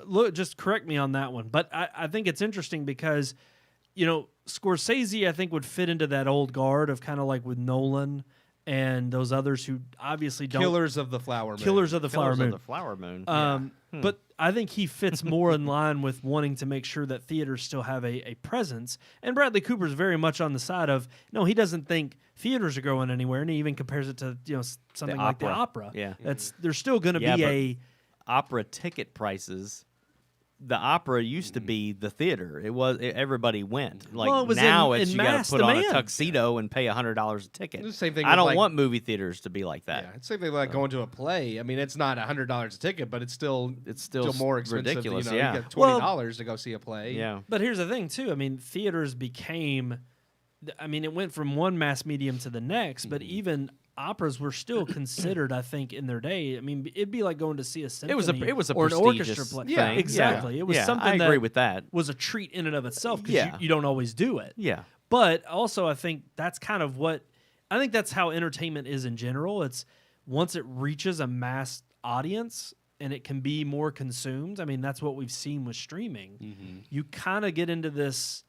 Look, just correct me on that one. But I think it's interesting because, Scorsese, I think, would fit into that old guard of kind of like with Nolan and those others who obviously don't. Killers of the Flower Moon. Killers of the Flower Killers of Moon. the Flower Moon. But I think he fits more in line with wanting to make sure that theaters still have a presence. And Bradley Cooper's very much on the side of, no, he doesn't think theaters are going anywhere, and he even compares it to something like the opera. Yeah. There's still going to Yeah, be but a. Opera ticket prices. The opera used to be the theater. Everybody went. Like Well, it was now, in it's you got mass to put on a demand. tuxedo and pay $100 a ticket. It's the same thing I with, don't like- want movie theaters to be like that. Yeah, it's something like going to a play. I mean, it's not $100 a ticket, but it's still more expensive. ridiculous. You Yeah. get $20 to go see a play. Yeah. But here's the thing, too. I mean, theaters became. I mean, it went from one mass medium to the next, but even operas were still considered, I think, in their day. I mean, it'd be like going to see a symphony It was a or an prestigious orchestra play. thing. Yeah, exactly. It was Yeah, something I agree that with that. was a treat in and of itself because Yeah. you don't always do it. Yeah. But also, I think that's kind of I think that's how entertainment is in general. It's once it reaches a mass audience and it can be more consumed. I mean, that's what we've seen with streaming. You kind of get into this,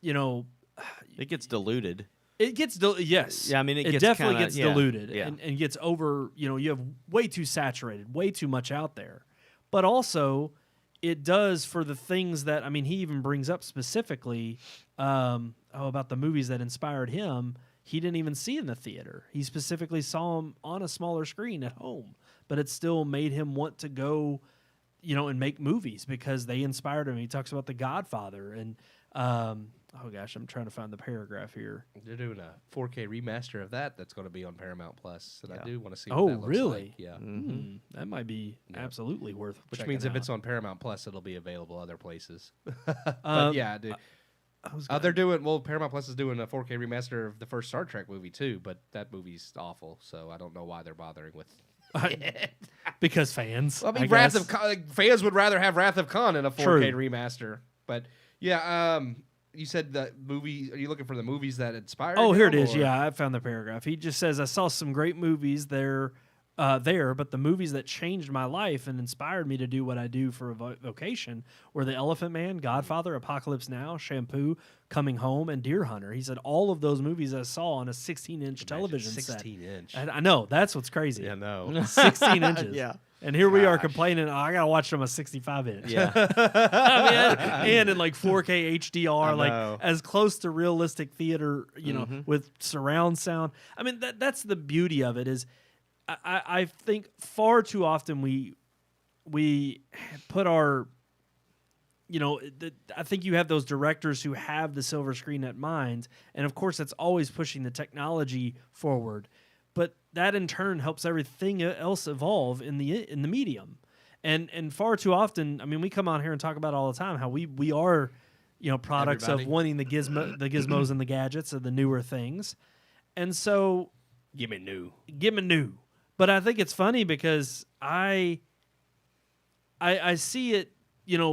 It gets diluted. it gets yes. Yeah, I mean, it gets definitely kinda- gets yeah, diluted yeah. and gets over. You have way too saturated, way too much out there. But also, it does for the things that he even brings up specifically about the movies that inspired him. He didn't even see in the theater. He specifically saw them on a smaller screen at home, but it still made him want to go, and make movies because they inspired him. He talks about The Godfather and oh gosh, I'm trying to find the paragraph here. They're doing a 4K remaster of that that's going to be on Paramount Plus, and I do want to see what Oh, that looks really? like. Yeah. That might be absolutely worth Which checking means if out. it's on Paramount Plus, it'll be available other places. Um, But yeah, dude. They're Paramount Plus is doing a 4K remaster of the first Star Trek movie too, but that movie's awful, so I don't know why they're bothering with because fans. Well, I mean, guess. Fans would rather have Wrath of Khan in a 4K True. remaster. But yeah, you said the movie. Are you looking for the movies that inspired? Oh, here it him, is. or- Yeah, I found the paragraph. He just says, I saw some great movies there, but the movies that changed my life and inspired me to do what I do for a vocation were The Elephant Man, Godfather, Apocalypse Now, Shampoo, Coming Home, and Deer Hunter. He said all of those movies I saw on a 16-inch television 16-inch. set. And I know, that's what's crazy. Yeah, no. 16 inches. Yeah. And here we are complaining, I got to watch them a 65-inch. Yeah. I mean, and in like 4K HDR, I like know. as close to realistic theater, with surround sound. I mean, that's the beauty of it is I think far too often we put our, I think you have those directors who have the silver screen at mind, and of course that's always pushing the technology forward, but that in turn helps everything else evolve in the medium. And far too often, I mean, we come on here and talk about all the time how we are, products Everybody. of wanting the gizmos and the gadgets of the newer things, and so Give me new. But I think it's funny because I see it,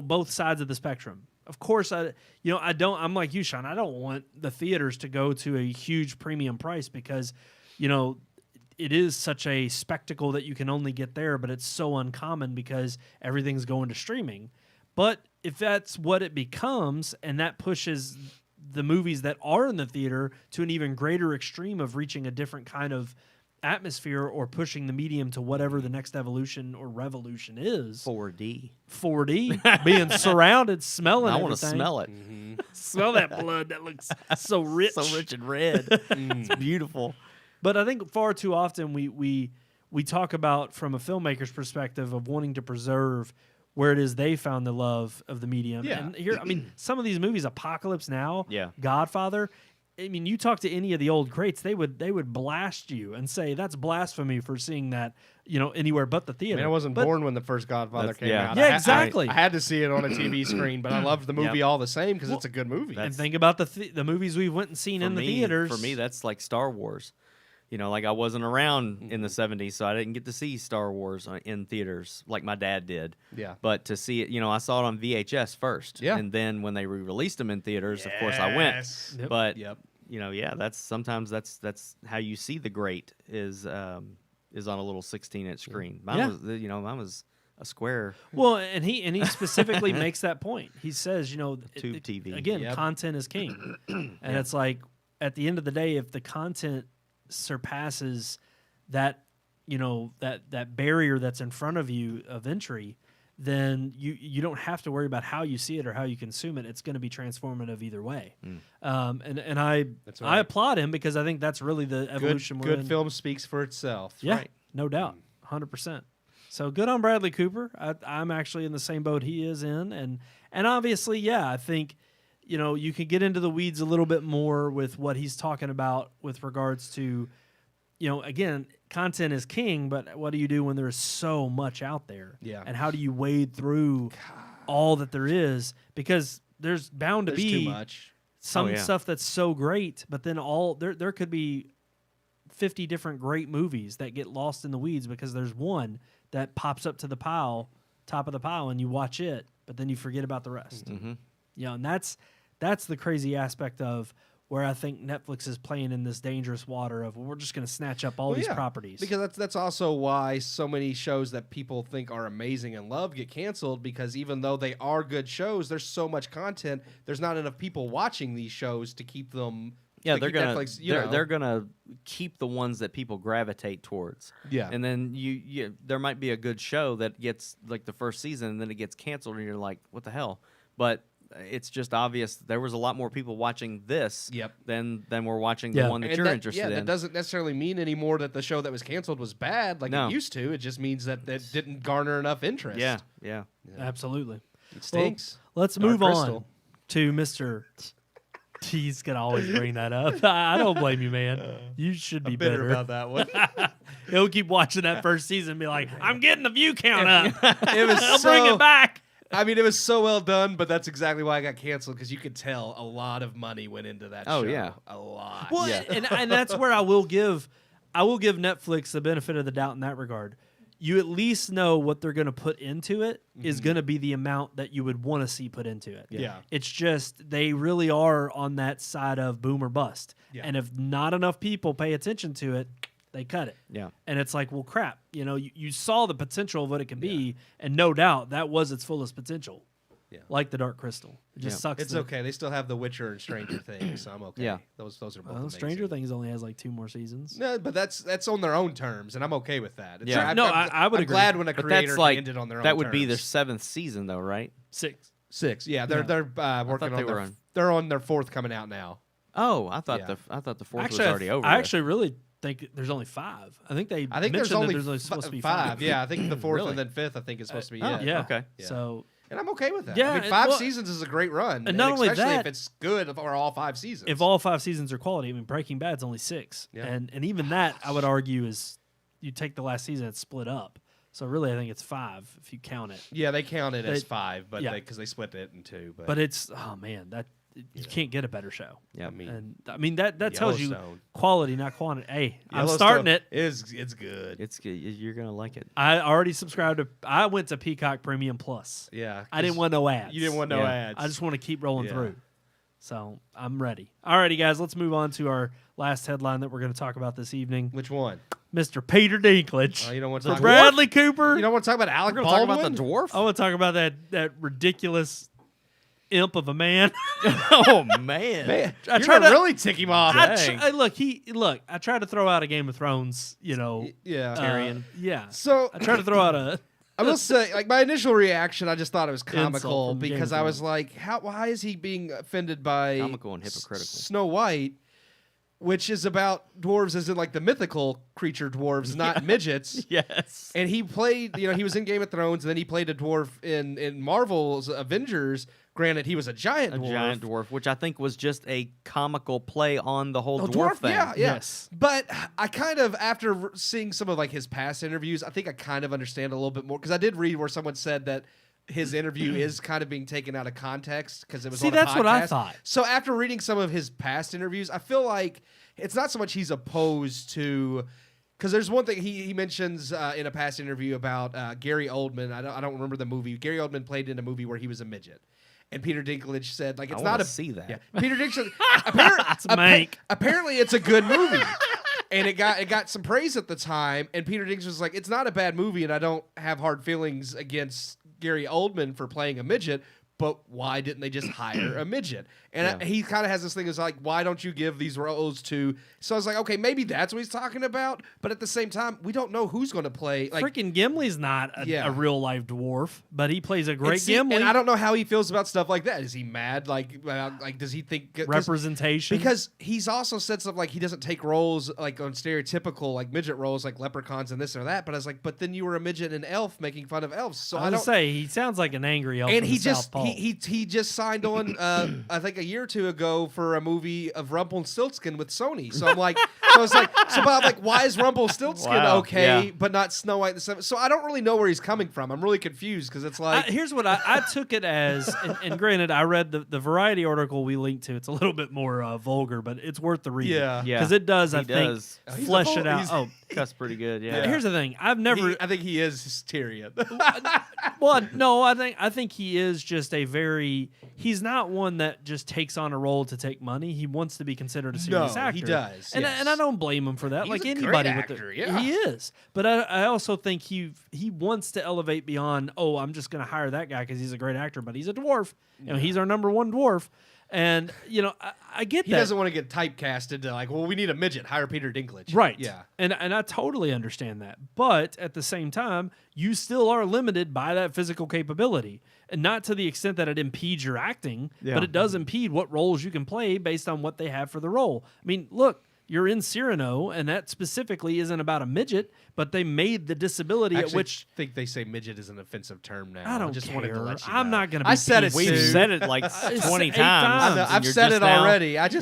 both sides of the spectrum. Of course, I'm like you, Sean. I don't want the theaters to go to a huge premium price because, it is such a spectacle that you can only get there, but it's so uncommon because everything's going to streaming. But if that's what it becomes, and that pushes the movies that are in the theater to an even greater extreme of reaching a different kind of atmosphere or pushing the medium to whatever the next evolution or revolution is. 4D, being surrounded, smelling I want to everything. smell it. Smell that blood. That looks so rich. So rich and red. It's beautiful. But I think far too often we talk about from a filmmaker's perspective of wanting to preserve where it is they found the love of the medium. Yeah. And here, I mean, some of these movies, Apocalypse Now, Yeah. Godfather, I mean, you talk to any of the old greats, they would blast you and say that's blasphemy for seeing that, anywhere but the I theater. mean, I wasn't But- born when the first Godfather That's- came yeah. out. Yeah, I exactly. I had to see it on a TV screen, but I loved the movie all the same because it's a good movie. And think about the movies we went and seen in the theaters. For me, that's like Star Wars. Like I wasn't around in the 70s, so I didn't get to see Star Wars in theaters like my dad did. Yeah. But to see it, I saw it on VHS first. Yeah. And then when they re-released them in theaters, of course I went. Yep. But Yep. that's how you see the great is on a little 16-inch screen. Mine Yeah. was mine was a square. Well, and he specifically makes that point. He says, Tube TV. Again, Yep. content is king. And it's like at the end of the day, if the content surpasses that, that barrier that's in front of you of entry, then you don't have to worry about how you see it or how you consume it. It's going to be transformative either way. And I That's I right. applaud him because I think that's really the evolution we're Good in. film speaks for itself. Yeah, Right. no doubt, 100%. So good on Bradley Cooper. I'm actually in the same boat he is in, and obviously, yeah, I think you can get into the weeds a little bit more with what he's talking about with regards to, again, content is king, but what do you do when there's so much out there? Yeah. and how do you wade through all that there is? Because there's bound to There's be too much. some Oh, yeah. stuff that's so great, but then there could be 50 different great movies that get lost in the weeds because there's one that pops up to the top of the pile, and you watch it, but then you forget about the rest. Mm-hmm. And that's the crazy aspect of where I think Netflix is playing in this dangerous water of we're just going to snatch up all Well, these yeah, properties. Because that's also why so many shows that people think are amazing and love get canceled, because even though they are good shows, there's so much content, there's not enough people watching these shows to keep them. Yeah, to they're keep gonna Netflix, they're gonna keep the ones that people gravitate towards. Yeah. and then there might be a good show that gets like the first season, and then it gets canceled, and you're like, what the hell? But it's just obvious there was a lot more people watching this Yep. than were watching Yeah. the one that And you're that, interested yeah, in. that doesn't necessarily mean anymore that the show that was canceled was bad like No. it used to. It just means that it didn't garner enough interest. Absolutely. It stinks. Let's Dark move Crystal. on to Mr. He's gonna always bring that up. I don't blame you, man. You should be Bitter better. about that one. He'll keep watching that first season and be like, I'm getting the view count up. It was I'll bring it back. I mean, it was so well done, but that's exactly why I got canceled, because you could tell a lot of money went into that show. Oh, yeah. A lot. Well, Yeah. and that's where I will give Netflix the benefit of the doubt in that regard. You at least know what they're going to put into it is going to be the amount that you would want to see put into it. Yeah. It's just they really are on that side of boom or bust. Yeah. And if not enough people pay attention to it, they cut it. Yeah. And it's like, well, crap. You saw the potential of what it can be, and no doubt that was its fullest potential. Yeah. Like the Dark Crystal. It just sucks. It's okay. They still have The Witcher and Stranger Things, so I'm okay. Yeah. Those are both Well, amazing. Stranger Things only has like 2 more seasons. No, but that's on their own terms, and I'm okay with that. Yeah. I would I'm agree. glad when a But creator that's can like end it on their own that would be their terms. 7th season, though, right? 6. 6. Yeah, they're working they on were their on- they're on their 4th coming out now. Oh, I thought Yeah. the 4th Actually, was already over. I actually really think there's only 5. I think they I think mentioned there's only supposed to be 5. Yeah, I think the 4th Really? and then 5th I think is supposed to be oh, it. Yeah. Okay. Yeah. So And I'm okay with that. Yeah, I mean, and 5 well- seasons is a great run, and not only especially that- if it's good for all 5 seasons. if all 5 seasons are quality, I mean Breaking Bad's only 6, Yeah. and even that I would argue is you take the last season, it's split up. So really, I think it's 5 if you count it. yeah, they count it as They- 5, but yeah. because they split it in 2. But it's you can't get a better show. Yeah. I I mean that tells you Yellowstone. quality, not quantity. Hey, I'm Yellowstone starting it. It's good. It's good. You're gonna like it. I already subscribed to. I went to Peacock Premium Plus. Yeah, I didn't want no ads. You didn't want no Yeah. ads. I just want to keep rolling Yeah. through. So I'm ready. Alrighty, guys, let's move on to our last headline that we're going to talk about this evening. Which one? Mr. Peter Dinklage. Oh, you don't want to For talk Bradley Cooper. You don't want to talk about Alec We're gonna talk Baldwin? about the dwarf. I want to talk about that ridiculous imp of a man. Oh man. Man, I you're tried gonna to- really tick him off. Look. I tried to throw out a Game of Thrones. Yeah. Tyrion. Yeah. So I tried to throw out a. I will say, like, my initial reaction, I just thought it was Insult comical from Game because of I was Thrones. like, why is he being offended by Comical and hypocritical. Snow White, which is about dwarves as in like the mythical creature dwarves, not midgets. Yes. And he played, he was in Game of Thrones, and then he played a dwarf in Marvel's Avengers. Granted, he was a giant A dwarf. giant dwarf, which I think was just a comical play on the whole Oh, dwarf thing. Yeah. Yes. But I kind of, after seeing some of like his past interviews, I think I kind of understand a little bit more, because I did read where someone said that his interview is kind of being taken out of context because it was See, on a that's what I podcast. thought. So after reading some of his past interviews, I feel like it's not so much he's opposed to. Because there's one thing he mentions in a past interview about Gary Oldman. I don't remember the movie. Gary Oldman played in a movie where he was a midget. And Peter Dinklage said, like, it's I not wanna a see that. Yeah. Peter Dinklage. Mank. Apparently, it's a good movie, and it got some praise at the time. And Peter Dinklage was like, it's not a bad movie, and I don't have hard feelings against Gary Oldman for playing a midget. But why didn't they just hire a midget? And he kind of has this thing is like, why don't you give these roles to? So I was like, okay, maybe that's what he's talking about. But at the same time, we don't know who's going to play. Like, Freaking Gimli's not a real life dwarf, but he plays a great Gimli. and I don't know how he feels about stuff like that. Is he mad? Like does he think 'cause- representation. Because he's also said stuff like he doesn't take roles like on stereotypical like midget roles like leprechauns and this or that. But I was like, but then you were a midget and elf making fun of elves. So I I was don't. gonna say he sounds like an angry elf. And from he the just South Pole. he just signed on I think a year or two ago for a movie of Rumpelstiltskin with Sony. So I'm like, but I'm like, why is Rumpelstiltskin Wow, okay, yeah. but not Snow White? So I don't really know where he's coming from. I'm really confused because it's like Here's what I took it as, and granted, I read the Variety article we linked to. It's a little bit more vulgar, but it's worth the read. Yeah. Yeah. because it does. I He think does. He's a flesh full- it out. he's- Oh, Cuss pretty good. Yeah. here's the thing. I've never. I think he is Tyrion. Well, no, I think he is just a very. He's not one that just takes on a role to take money. He wants to be considered a serious No, actor. he does, and yes. and I don't blame him for that. He's like a great anybody actor, with yeah. he is. But I also think he wants to elevate beyond. Oh, I'm just going to hire that guy because he's a great actor, but he's a dwarf. He's our number one dwarf. And I get He that. doesn't want to get typecasted to like, well, we need a midget. Hire Peter Dinklage. Right. Yeah. And I totally understand that. But at the same time, you still are limited by that physical capability. And not to the extent that it impedes your acting, Yeah. but it does impede what roles you can play based on what they have for the role. I mean, look, you're in Cyrano, and that specifically isn't about a midget, but they made the disability at which I think they say midget is an offensive term now. I don't just care. wanted to let you I'm know. not going to be I said it. PC. We've said it like 20 8 times. times. and I've you're said just it now- already. I was you're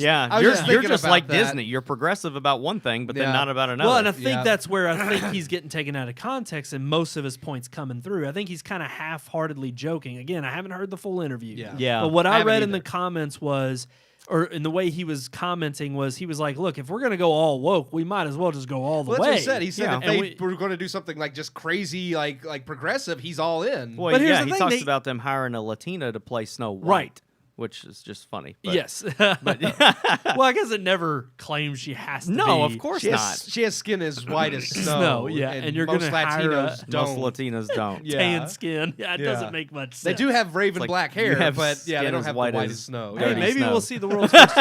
just thinking just about like that. Disney. You're progressive about one thing, but then Yeah. not about another. Well, and I think Yeah. that's where I think he's getting taken out of context and most of his points coming through. I think he's kind of half-heartedly joking. Again, I haven't heard the full interview. Yeah. But what I haven't read in either. the comments was, or in the way he was commenting was, he was like, look, if we're going to go all woke, we might as well just go all the Well, that's way. what he said. He said Yeah. if And they we- were going to do something like just crazy, like progressive, he's all in. Well, But here's yeah, the he thing, talks they- about them hiring a Latina to play Snow White, Right. which is just funny. But, Yes. Well, I guess it never claims she has to be. No, of course she not. has skin as white as snow. Snow, yeah, and you're most gonna hire Latinos a- don't. Most Latinas don't. Yeah. Tan skin. Yeah, it Yeah. doesn't make much sense. They do have raven like black you hair, have but yeah, they skin don't as have white the white as as snow. Hey, dirty maybe snow. we'll see the world's first.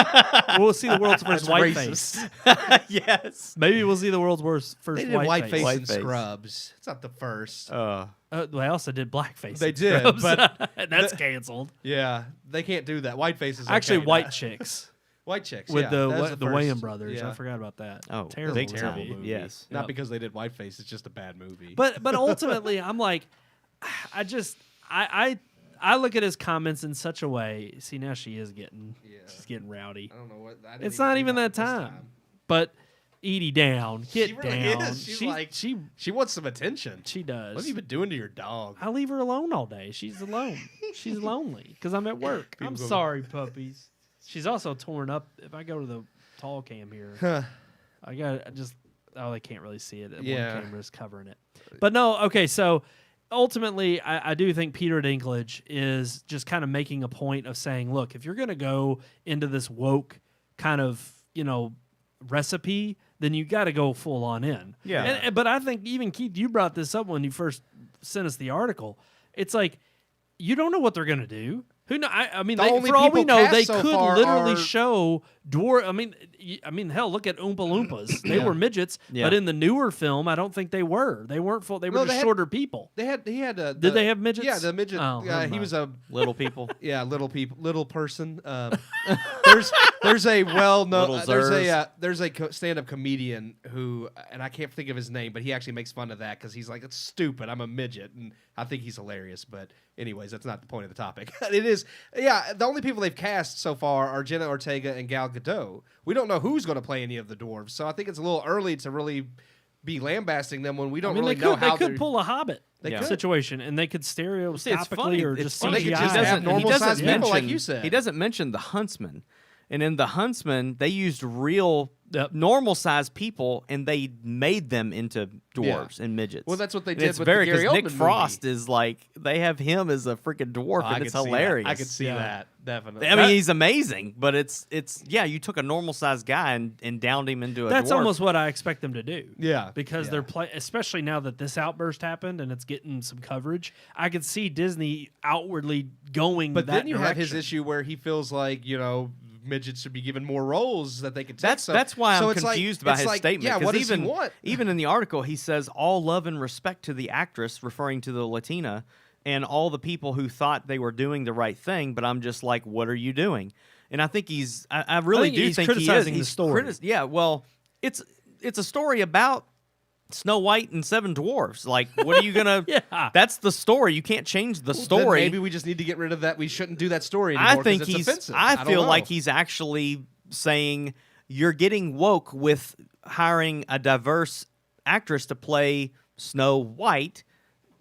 We'll see the world's first That's white racist. face. Yes. Maybe we'll see the world's first They did white face face. White in face. Scrubs. It's not the first. They also did blackface. They in did, Scrubs. but that's canceled. Yeah, they can't do that. White face is Actually, okay white now. chicks White chicks with yeah, that was the first. Wayans brothers. Yeah. I forgot about that. Oh, terrible, big movie. time. Yes. Not Yep. because they did whiteface. It's just a bad movie. But ultimately, I'm like, I look at his comments in such a way. See, now she's getting rowdy. I don't know what. I didn't It's not do even that this time. But Edie down, get She really down. is. She's like- She wants some attention. she does. What have you been doing to your dog? I leave her alone all day. She's alone. She's lonely because I'm at work. I'm go- sorry, puppies. She's also torn up. If I go to the tall cam here, they can't really see it. Yeah. One camera's covering it. But no, okay. So ultimately, I do think Peter Dinklage is just kind of making a point of saying, look, if you're going to go into this woke kind of recipe, then you got to go full on in. Yeah. But I think even Keith, you brought this up when you first sent us the article. It's like you don't know what they're going to do. Who know? I mean, The they, only for all we people know, cast they so could far literally are- show dwarf. I mean, hell, look at Oompa Loompas. They were midgets, Yeah. but in the newer film, I don't think they were. They weren't full. They were No, just they had- shorter people. He had a. Did they have midgets? Yeah, the midget. Oh, never he was a Little people. little person. There's a well-known Little there's a stand-up comedian who, and I can't think of his name, but he actually makes fun of that because he's like, it's stupid. I'm a midget, and I think he's hilarious. But anyways, that's not the point of the topic. It is, yeah. The only people they've cast so far are Jenna Ortega and Gal Gadot. We don't know who's going to play any of the dwarves, so I think it's a little early to really be lambasting them when we don't really know how they could pull a Hobbit could. situation, and they could stereoscopically or just funny. CGI. They could just it. have normal sized people like you said. He doesn't mention the Huntsman. And in the Huntsman, they used real Yep. normal sized people and they made them into dwarves and midgets. Well, that's what they And did it's with very the Gary Nick Oldman Frost movie. is like they have him as a freaking dwarf and it's hilarious. I could see Yeah. that definitely. I mean, he's amazing, but it's you took a normal sized guy and downed him into a That's dwarf. almost what I expect them to do. Yeah, Because yeah. they're especially now that this outburst happened and it's getting some coverage. I could see Disney outwardly going. But that then you have his direction. issue where he feels like midgets should be given more roles that they could take. That's why I'm it's like- confused by it's his like, statement. Yeah, 'cause what does even, he want? Even in the article, he says all love and respect to the actress, referring to the Latina, and all the people who thought they were doing the right thing. But I'm just like, what are you doing? And I think I really think do he's think criticizing he the is. story. Yeah, well, it's a story about Snow White and Seven Dwarfs. Like, what are you gonna? Yeah. That's the story. You can't change the Then story. maybe we just need to get rid of that. We shouldn't do that story anymore. I 'cause think it's he's. offensive. I don't feel know. like he's actually saying you're getting woke with hiring a diverse actress to play Snow White,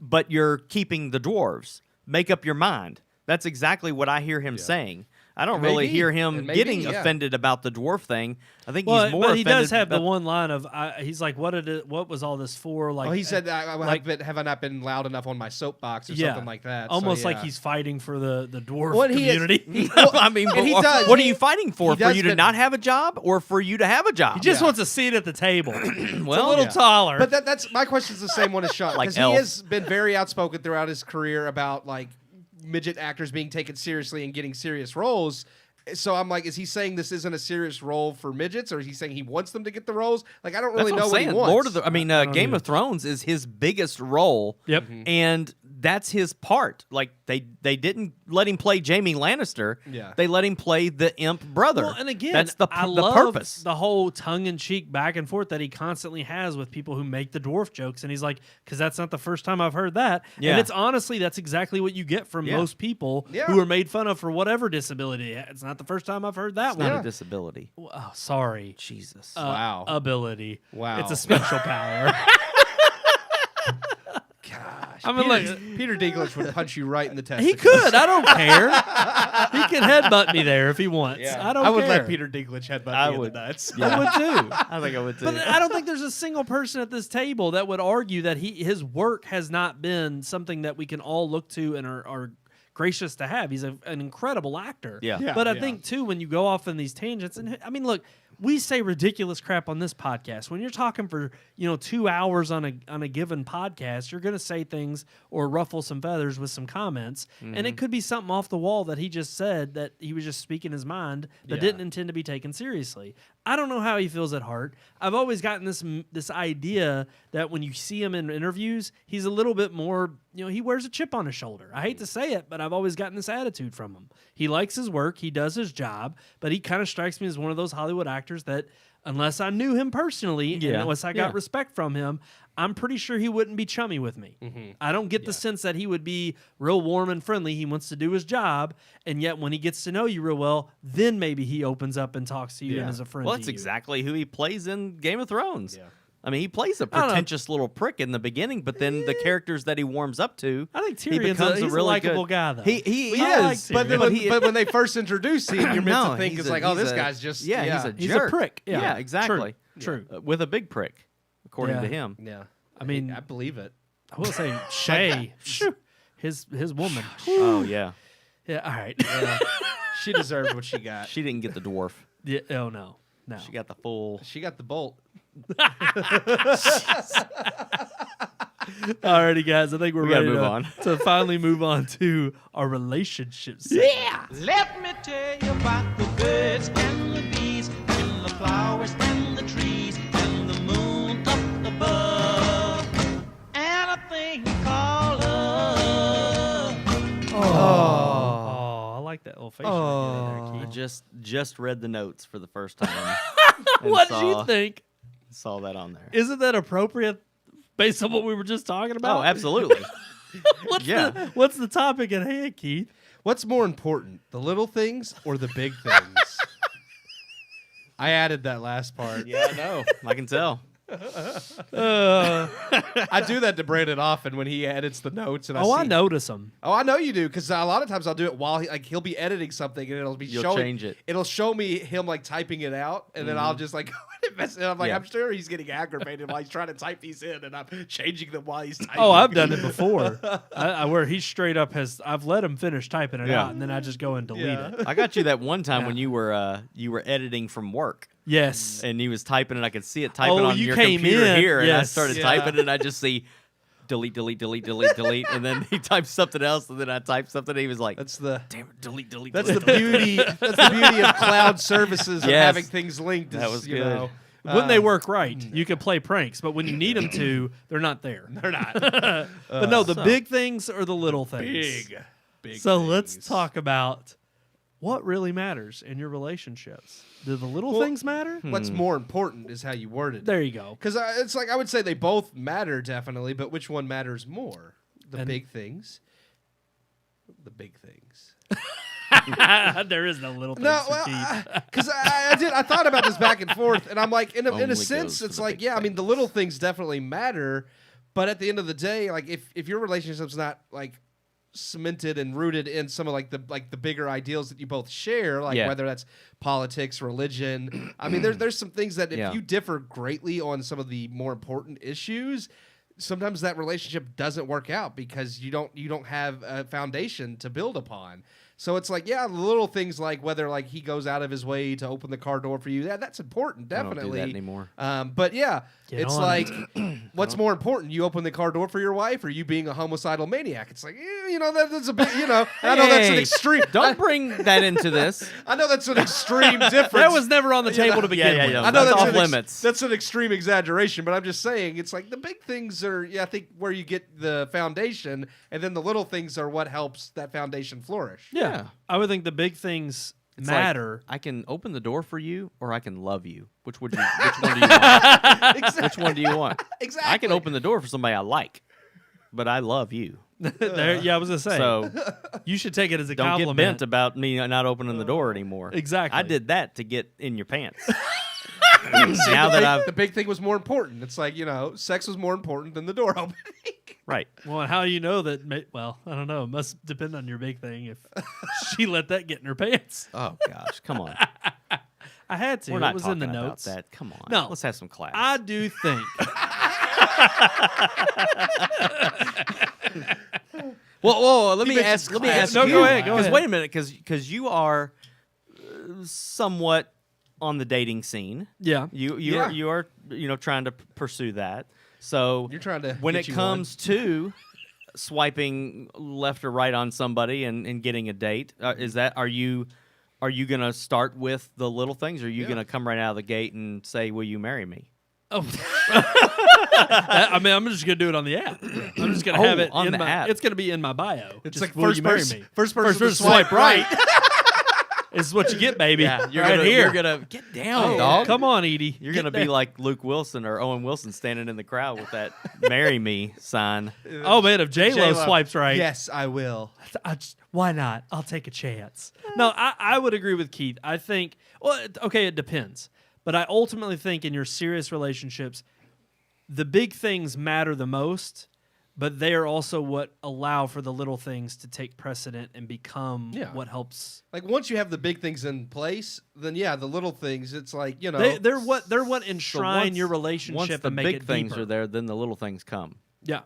but you're keeping the dwarves. Make up your mind. That's exactly what I hear him saying. I don't really Maybe. hear him And maybe, getting yeah. offended about the dwarf thing. I think Well, he's more but he offended does have the about- one line of he's like, what was all this for? Like, he said, like- have I not been loud enough on my soapbox or yeah, something like that? So, almost like yeah. he's fighting for the dwarf What he is- community. he- I mean, and he what, does. what are He- you fighting for? he For does you to been- not have a job, or for you to have a job? He just Yeah. wants a seat at the table. It's Well, a little yeah. taller. But that's my question is the same one as Sean Like because he Elf. has been very outspoken throughout his career about like midget actors being taken seriously and getting serious roles. So I'm like, is he saying this isn't a serious role for midgets, or is he saying he wants them to get the roles? Like, I don't really That's know what he I'm saying. wants. Lord of the, Game of Thrones is his biggest role. Yep. And that's his part. Like they didn't let him play Jaime Lannister. Yeah. They let him play the imp brother. Well, and again, that's the I the love purpose. the whole tongue-in-cheek back and forth that he constantly has with people who make the dwarf jokes, and he's like, because that's not the first time I've heard that. Yeah. And it's honestly, that's exactly what you get from most people who are made fun of for whatever disability. It's not the first time I've heard that It's one. not a disability. Oh, sorry. Jesus. Wow. Ability. Wow. It's a special power. Gosh, I mean, Peter Dinklage would punch you right in the testicles. he could. I don't care. He can headbutt me there if he wants. I don't I would care. let Peter Dinklage headbutt me in the nuts. I would too. I think I would too. But I don't think there's a single person at this table that would argue that his work has not been something that we can all look to and are gracious to have. He's an incredible actor. Yeah. But I think too, when you go off in these tangents, and I mean, look, we say ridiculous crap on this podcast. When you're talking for 2 hours on a given podcast, you're going to say things or ruffle some feathers with some comments, and it could be something off the wall that he just said that he was just speaking his mind that didn't intend to be taken seriously. I don't know how he feels at heart. I've always gotten this idea that when you see him in interviews, he's a little bit more, he wears a chip on his shoulder. I hate to say it, but I've always gotten this attitude from him. He likes his work, he does his job, but he kind of strikes me as one of those Hollywood actors that, unless I knew him personally and unless I got respect from him, I'm pretty sure he wouldn't be chummy with me. I don't get the sense that he would be real warm and friendly. He wants to do his job, and yet when he gets to know you real well, then maybe he opens up and talks to you and is a friend Well, to that's you. exactly who he plays in Game of Thrones. Yeah. I mean, he plays a pretentious little prick in the beginning, but then the characters that he warms up to, I think he Tyrion's becomes he's a really likable good guy, though. He I is, like Tyrion. But when they first introduce him, you're meant to think he's it's a- like, oh, he's this a- guy's just he's a He's jerk. a prick. Yeah, exactly. True. With a big prick, according Yeah. to him. Yeah. I mean, I believe it. I will say Shay, his woman. Oh yeah, Yeah, all right. She deserved what she got. she didn't get the dwarf. Yeah, oh no. She got the full. She got the bolt. Alrighty, guys. I think we're We gotta ready move to, on. to finally move on to our relationships. Yeah. Let me tell you about the birds and the bees and the flowers and the trees and the moon up above and a thing called love. Oh, I like that little face. I just read the notes for the first time. and What did saw- you think? Saw that on there. Isn't that appropriate based on what we were just talking about? Oh, absolutely. What's the topic at hand, Keith? What's more important, the little things or the big things? I added that last part. Yeah, I know. I can tell. I do that to Brandon often when he edits the notes. And I see, notice them. Oh, I know you do, because a lot of times I'll do it while he'll be editing something, and it'll be You'll showing. change it. It'll show me him like typing it out, and then I'll just like mess it up. I'm like, Yeah. I'm sure he's getting aggravated while he's trying to type these in, and I'm changing them while he's typing. Oh, I've done it before. Where he straight up has. I've let him finish typing it Yeah. out, and then I just go and delete it. I got you that one time when you were editing from work. Yes. And he was typing, and I could see it typing Oh, on you your came computer in. here, and I Yes. started Yeah. typing, and I just see delete, and then he typed something else, and then I typed something, and he was like, That's the damn it, delete. that's the beauty. That's the beauty of cloud services and Yes. having things linked. That is, was you good. know, When they work right, you can play pranks, but when you need them to, they're not there. they're not But no, the big things or the little things. big. So let's things. talk about what really matters in your relationships. Do the little things matter? What's more important is how you worded it. There you go. Because it's like I would say they both matter definitely, but which one matters more? The And- big things. The big things. There is no little things No, for Keith. because I thought about this back and forth, and I'm like, in Only a goes sense, for it's the like, big yeah, I mean, the things. little things definitely matter, but at the end of the day, like if your relationship's not like cemented and rooted in some of like the bigger ideals that you both share, like Yeah. whether that's politics, religion. I mean, there's some things that if Yeah. you differ greatly on some of the more important issues, sometimes that relationship doesn't work out because you don't have a foundation to build upon. So it's like, yeah, the little things like whether like he goes out of his way to open the car door for you. Yeah, that's important, I definitely. don't do that anymore. But yeah, Get it's on like, what's more important? You open the car door for your wife, or you being a homicidal maniac? It's like, that's a bit, I know that's an Hey, extreme. Don't bring that into this. I know that's an extreme difference. That was never on the table to begin with. I know That's off an limits. That's an extreme exaggeration, but I'm just saying it's like the big things are, I think, where you get the foundation, and then the little things are what helps that foundation flourish. Yeah. I would think the big things It's matter. Like, I can open the door for you, or I can love you. Which one do you want? Exactly. Which one do you want? Exactly. I can open the door for somebody I like, but I love you. I was gonna say. So You should take it as a don't compliment. get bent about me not opening the door anymore. Exactly. I did that to get in your pants. Now that I've the big thing was more important. It's like, sex was more important than the door opening. right. Well, and how do you know that? Well, I don't know. It must depend on your big thing. If she let that get in her pants, Oh gosh, come on. I had to. We're It not was talking in the about notes. that. Come on. No. Let's have some class. I do think. Whoa! Let me mentioned ask. Let me class. ask No, you. go ahead, go ahead. Wait a minute, because you are somewhat on the dating scene. Yeah. You are trying to pursue that. So You're trying to when get it you comes to swiping left or right on somebody and getting a date, are you gonna start with the little things, or are you gonna come right out of the gate and say, "Will you marry me"? Oh. I mean, I'm just gonna do it on the app. I'm just gonna have it on in the my app. It's gonna be in my bio. It's Just, like will you marry me? first person to swipe right. This is what you get, baby. You're right gonna, here. You're gonna get down, Oh, dog. Come on, Edie. You're gonna be like Luke Wilson or Owen Wilson standing in the crowd with that "Marry Me" sign. Oh man, if J-Lo J-Lo. swipes right, Yes, I will. why not? I'll take a chance. No, I would agree with Keith. I think, okay, it depends. But I ultimately think in your serious relationships, the big things matter the most, but they are also what allow for the little things to take precedent and become what helps. Like once you have the big things in place, then the little things. It's like They're what enshrine your relationship Once the and make big it things deeper. are there, then the little things come. Yeah.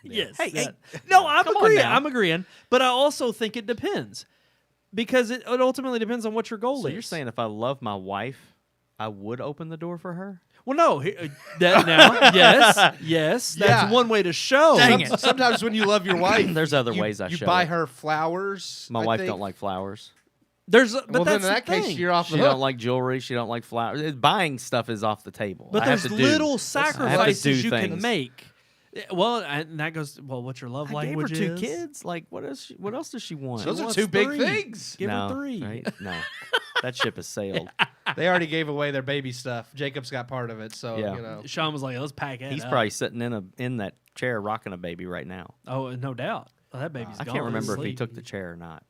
Yes. Hey, no, I'm come on agreeing. now. I'm agreeing. But I also think it depends. Because it ultimately depends on what your goal So is. you're saying if I love my wife, I would open the door for her? Well, no. Yes. That's one way to show. Sometimes when you love your wife, There's other you, ways I you show buy it. her flowers. My I wife think. don't like flowers. But Well, then that's in that the case, thing. you're off She the hook. don't like jewelry. She don't like flowers. Buying stuff is off the table. But I there's have to do. little I have to sacrifices do you can things. make. Well, and that goes. Well, what's your love I language? gave her two is? kids. Like, what else does she want? Those are wants two big 3. things. Give no, her 3. Right? No, that ship has sailed. They already gave away their baby stuff. Jacob's got part of it, so Yeah. Sean was like, "Let's pack it." He's up." probably sitting in that chair rocking a baby right now. Oh, no doubt. Well, that baby's I gone. can't remember if he asleep. took the chair or not.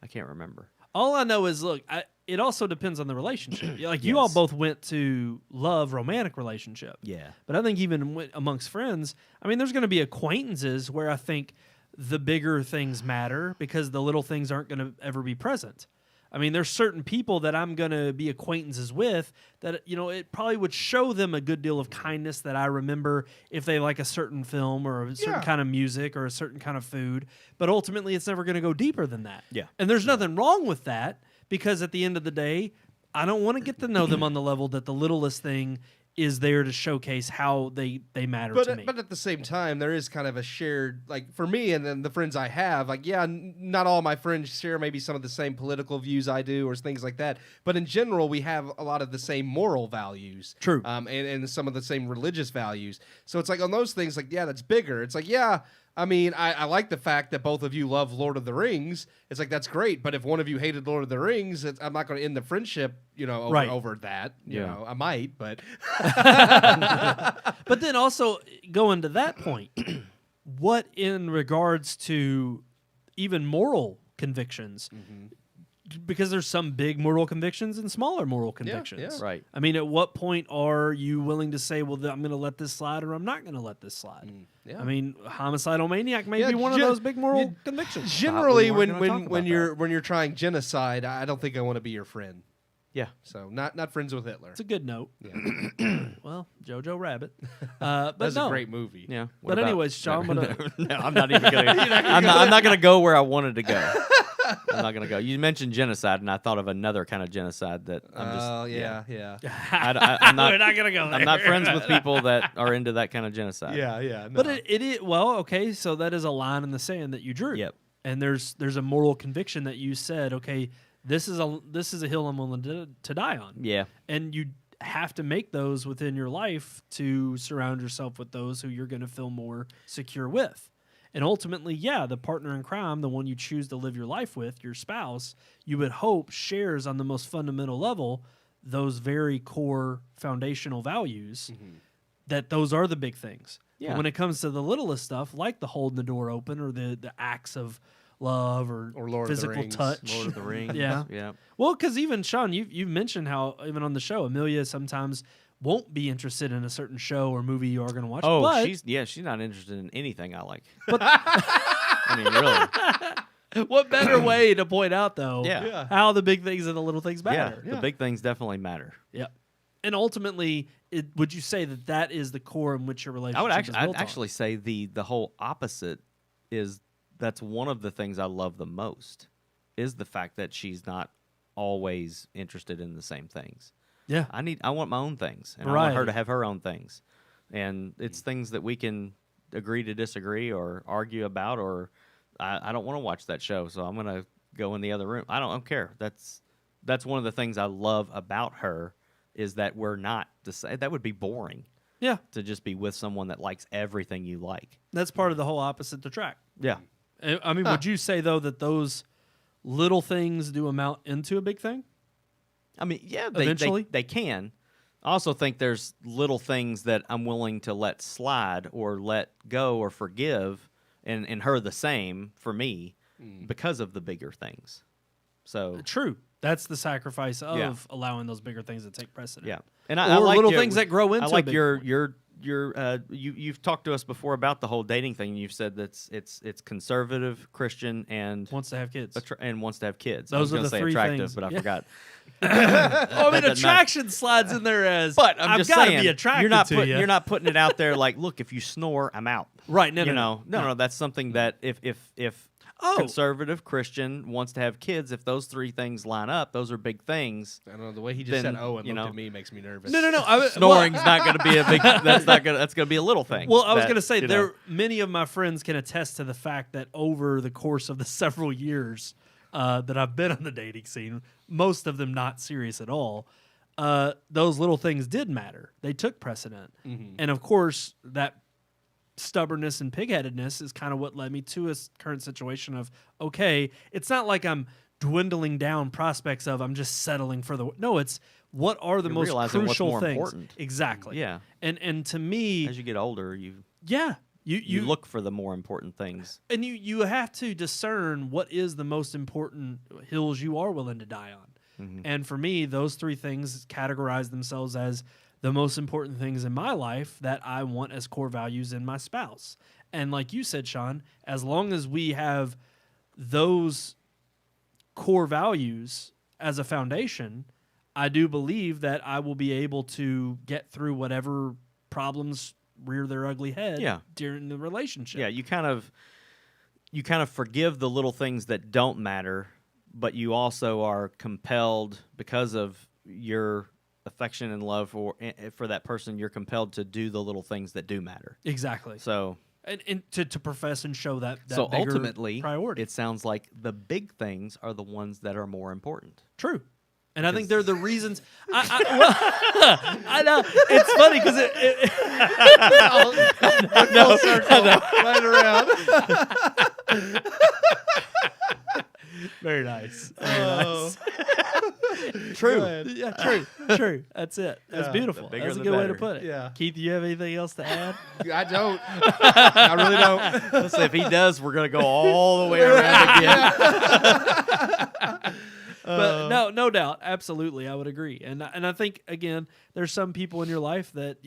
I can't remember. All I know is, look, it also depends on the relationship. Like you all Yes. both went to love romantic relationship. Yeah. But I think even amongst friends, I mean, there's going to be acquaintances where I think the bigger things matter because the little things aren't going to ever be present. I mean, there's certain people that I'm going to be acquaintances with that, it probably would show them a good deal of kindness that I remember if they like a certain film or a certain kind of music or a certain kind of food. But ultimately, it's never going to go deeper than that. Yeah. And there's nothing wrong with that because at the end of the day, I don't want to get to know them on the level that the littlest thing is there to showcase how they matter to me. But at the same time, there is kind of a shared, like for me and then the friends I have, like, not all my friends share maybe some of the same political views I do or things like that. But in general, we have a lot of the same moral values. True. And some of the same religious values. So it's like on those things, like, that's bigger. It's like, I mean, I like the fact that both of you love Lord of the Rings. It's like, that's great. But if one of you hated Lord of the Rings, I'm not going to end the friendship, over that. You know, I might, but. But then also going to that point, what in regards to even moral convictions, because there's some big moral convictions and smaller moral convictions. yeah. Right. I mean, at what point are you willing to say, well, I'm going to let this slide or I'm not going to let this slide? Yeah. I mean, homicidal maniac may Yeah, be one of those big moral convictions. Generally, weren't gonna talk when about you're trying genocide, I don't think I want to be your friend. Yeah. So not friends with Hitler. It's a good note. Yeah. Well, Jojo Rabbit. But That's no. a great movie. Yeah. But anyways, Sean, no, I'm not even gonna. I'm not gonna go where I wanted to go. I'm not gonna go. You mentioned genocide, and I thought of another kind of genocide that I'm just. Oh yeah. I'm not. We're not gonna go there. I'm not friends with people that are into that kind of genocide. Yeah. But it is well, okay. So that is a line in the sand that you drew. Yep. And there's a moral conviction that you said, okay, this is a hill I'm willing to die on. Yeah. And you have to make those within your life to surround yourself with those who you're going to feel more secure with. And ultimately, yeah, the partner in crime, the one you choose to live your life with, your spouse, you would hope shares on the most fundamental level those very core foundational values, that those are the big things. Yeah. But when it comes to the littlest stuff, like the holding the door open or the acts of love or Lord of the physical Rings. touch. Lord of the Rings. Yeah. Yeah. Well, because even, Sean, you've mentioned how, even on the show, Amelia sometimes won't be interested in a certain show or movie you are going to watch. Oh, but she's not interested in anything I like. I mean, really. what better way to point out, though, Yeah. how the big things and the little things matter. The big things definitely matter. Yeah. And ultimately, would you say that is the core in which your relationship I would is built actually say the whole opposite is that's one of the things I love the most is the fact that she's not always interested in the same things. Yeah. I want my own things, and I want her Variety. to have her own things, and it's things that we can agree to disagree or argue about, or I don't want to watch that show, so I'm gonna go in the other room. I don't care. That's one of the things I love about her is that we're not the same. That would be boring. Yeah. To just be with someone that likes everything you like. That's part of the whole opposite attract. Yeah. I mean, would you say, though, that those little things do amount into a big thing? I mean, yeah, Eventually? they can. I also think there's little things that I'm willing to let slide or let go or forgive, and her the same for me because of the bigger things. So True. That's the sacrifice of allowing those bigger things to take precedent. yeah, and Or I like little things that grow into I a like big you've talked to us before about the whole dating thing. And you've said that it's conservative, Christian, and Wants to have kids. and wants to have kids. Those I are was the gonna say three attractive, things. but I Yeah. forgot. Oh, I mean, That doesn't matter. attraction slides in there as, But I'm just gotta saying, be attracted to you. you're not putting it out there like, look, if you snore, I'm out. Right, no, you no, know, no. That's something that if Oh. conservative Christian wants to have kids, if those three things line up, those are big things. I don't know, the way he just Then, said "oh" and you looked know. at me makes me nervous. No. Snoring's not going to be a big. That's going to be a little thing. Well, I was that, going to say you know. many of my friends can attest to the fact that over the course of the several years that I've been on the dating scene, most of them not serious at all, those little things did matter. They took precedent. And of course, that stubbornness and pigheadedness is kind of what led me to a current situation of, okay, it's not like I'm dwindling down prospects of I'm just settling for the no, it's what are the You're most realizing what's crucial more things. important. Exactly. Yeah. And to me, As you get older, you you look for the more important things. and you have to discern what is the most important hills you are willing to die on. And for me, those three things categorize themselves as the most important things in my life that I want as core values in my spouse. And like you said, Sean, as long as we have those core values as a foundation, I do believe that I will be able to get through whatever problems rear their ugly head during the relationship. Yeah, you kind of forgive the little things that don't matter, but you also are compelled because of your affection and love for that person. You're compelled to do the little things that do matter. Exactly. So And to profess and show that so bigger ultimately, priority. it sounds like the big things are the ones that are more important. True. And I think they're the reasons. I know it's funny because Full circle, right around. very nice. Very nice. True. Yeah, true. That's it. That's beautiful. bigger That's a the good way to better. put it. Yeah. Keith, do you have anything else to add? I don't. I really don't. Let's see, if he does, we're gonna go all the way around again. But no doubt, absolutely, I would agree. And I think again, there's some people in your life that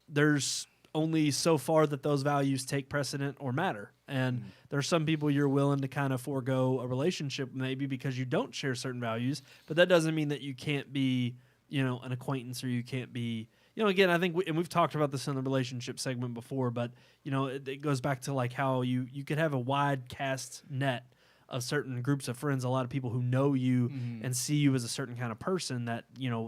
there's only so far that those values take precedent or matter. And there's some people you're willing to kind of forego a relationship maybe because you don't share certain values, but that doesn't mean that you can't be, an acquaintance, or you can't be, again, I think, we've talked about this in the relationship segment before, but, it goes back to like how you could have a wide cast net of certain groups of friends, a lot of people who know you and see you as a certain kind of person that,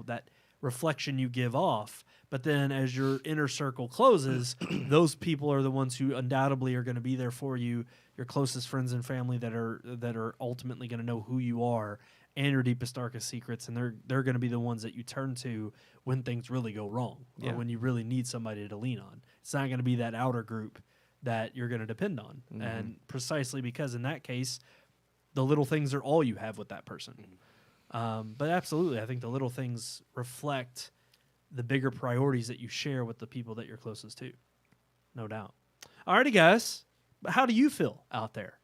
that reflection you give off. But then as your inner circle closes, those people are the ones who undoubtedly are going to be there for you, your closest friends and family that are ultimately going to know who you are and your deepest, darkest secrets, and they're going to be the ones that you turn to when things really go wrong, or when you really need somebody to lean on. It's not going to be that outer group that you're going to depend on. And precisely because in that case, the little things are all you have with that person. But absolutely, I think the little things reflect the bigger priorities that you share with the people that you're closest to. No doubt. Alrighty, guys. But how do you feel out there?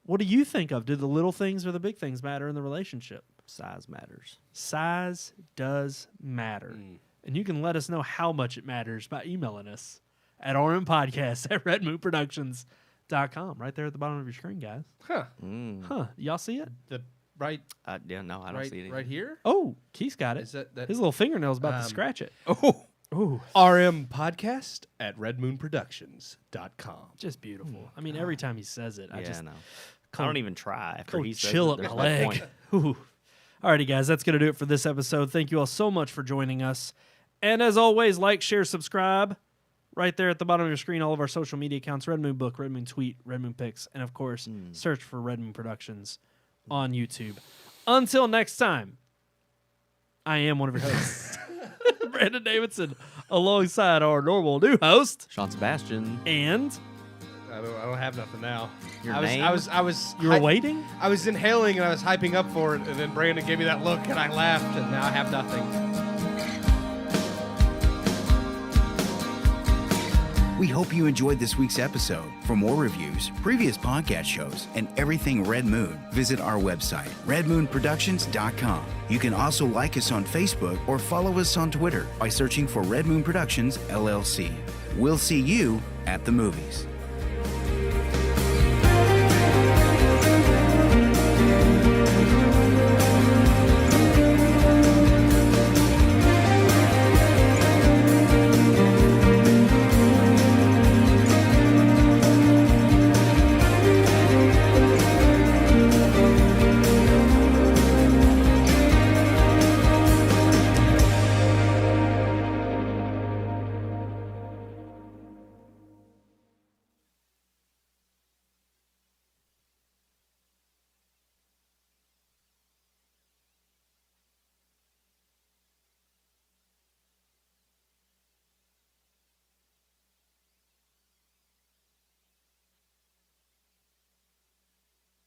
What do you think of? Do the little things or the big things matter in the relationship? Size matters. Size does matter. And you can let us know how much it matters by emailing us at rmPodcast@redmoonproductions.com. Right there at the bottom of your screen, guys. Huh. Huh. Y'all see it? The right, Yeah, no, I don't see anything. right here. Oh, Keith's got it. Is that His little fingernail's about to scratch it. Oh, Ooh, RMPodcast@redmoonproductions.com. just beautiful. I mean, every time he says it, I Yeah, just no. I don't even try. After he says chill it, up my there's no leg. point. Ooh. Alrighty, guys, that's going to do it for this episode. Thank you all so much for joining us. And as always, like, share, subscribe. Right there at the bottom of your screen, all of our social media accounts, Red Moon Book, Red Moon Tweet, Red Moon Pics, and of course, search for Red Moon Productions on YouTube. Until next time, I am one of your hosts, Brandon Davidson, alongside our normal new host, Sean Sebastian. and I don't have nothing now. Your I was, name? I was, I was. you were waiting? I was inhaling and I was hyping up for it, and then Brandon gave me that look, and I laughed, and now I have nothing. We hope you enjoyed this week's episode. For more reviews, previous podcast shows, and everything Red Moon, visit our website, redmoonproductions.com. You can also like us on Facebook or follow us on Twitter by searching for Red Moon Productions, LLC. We'll see you at the movies.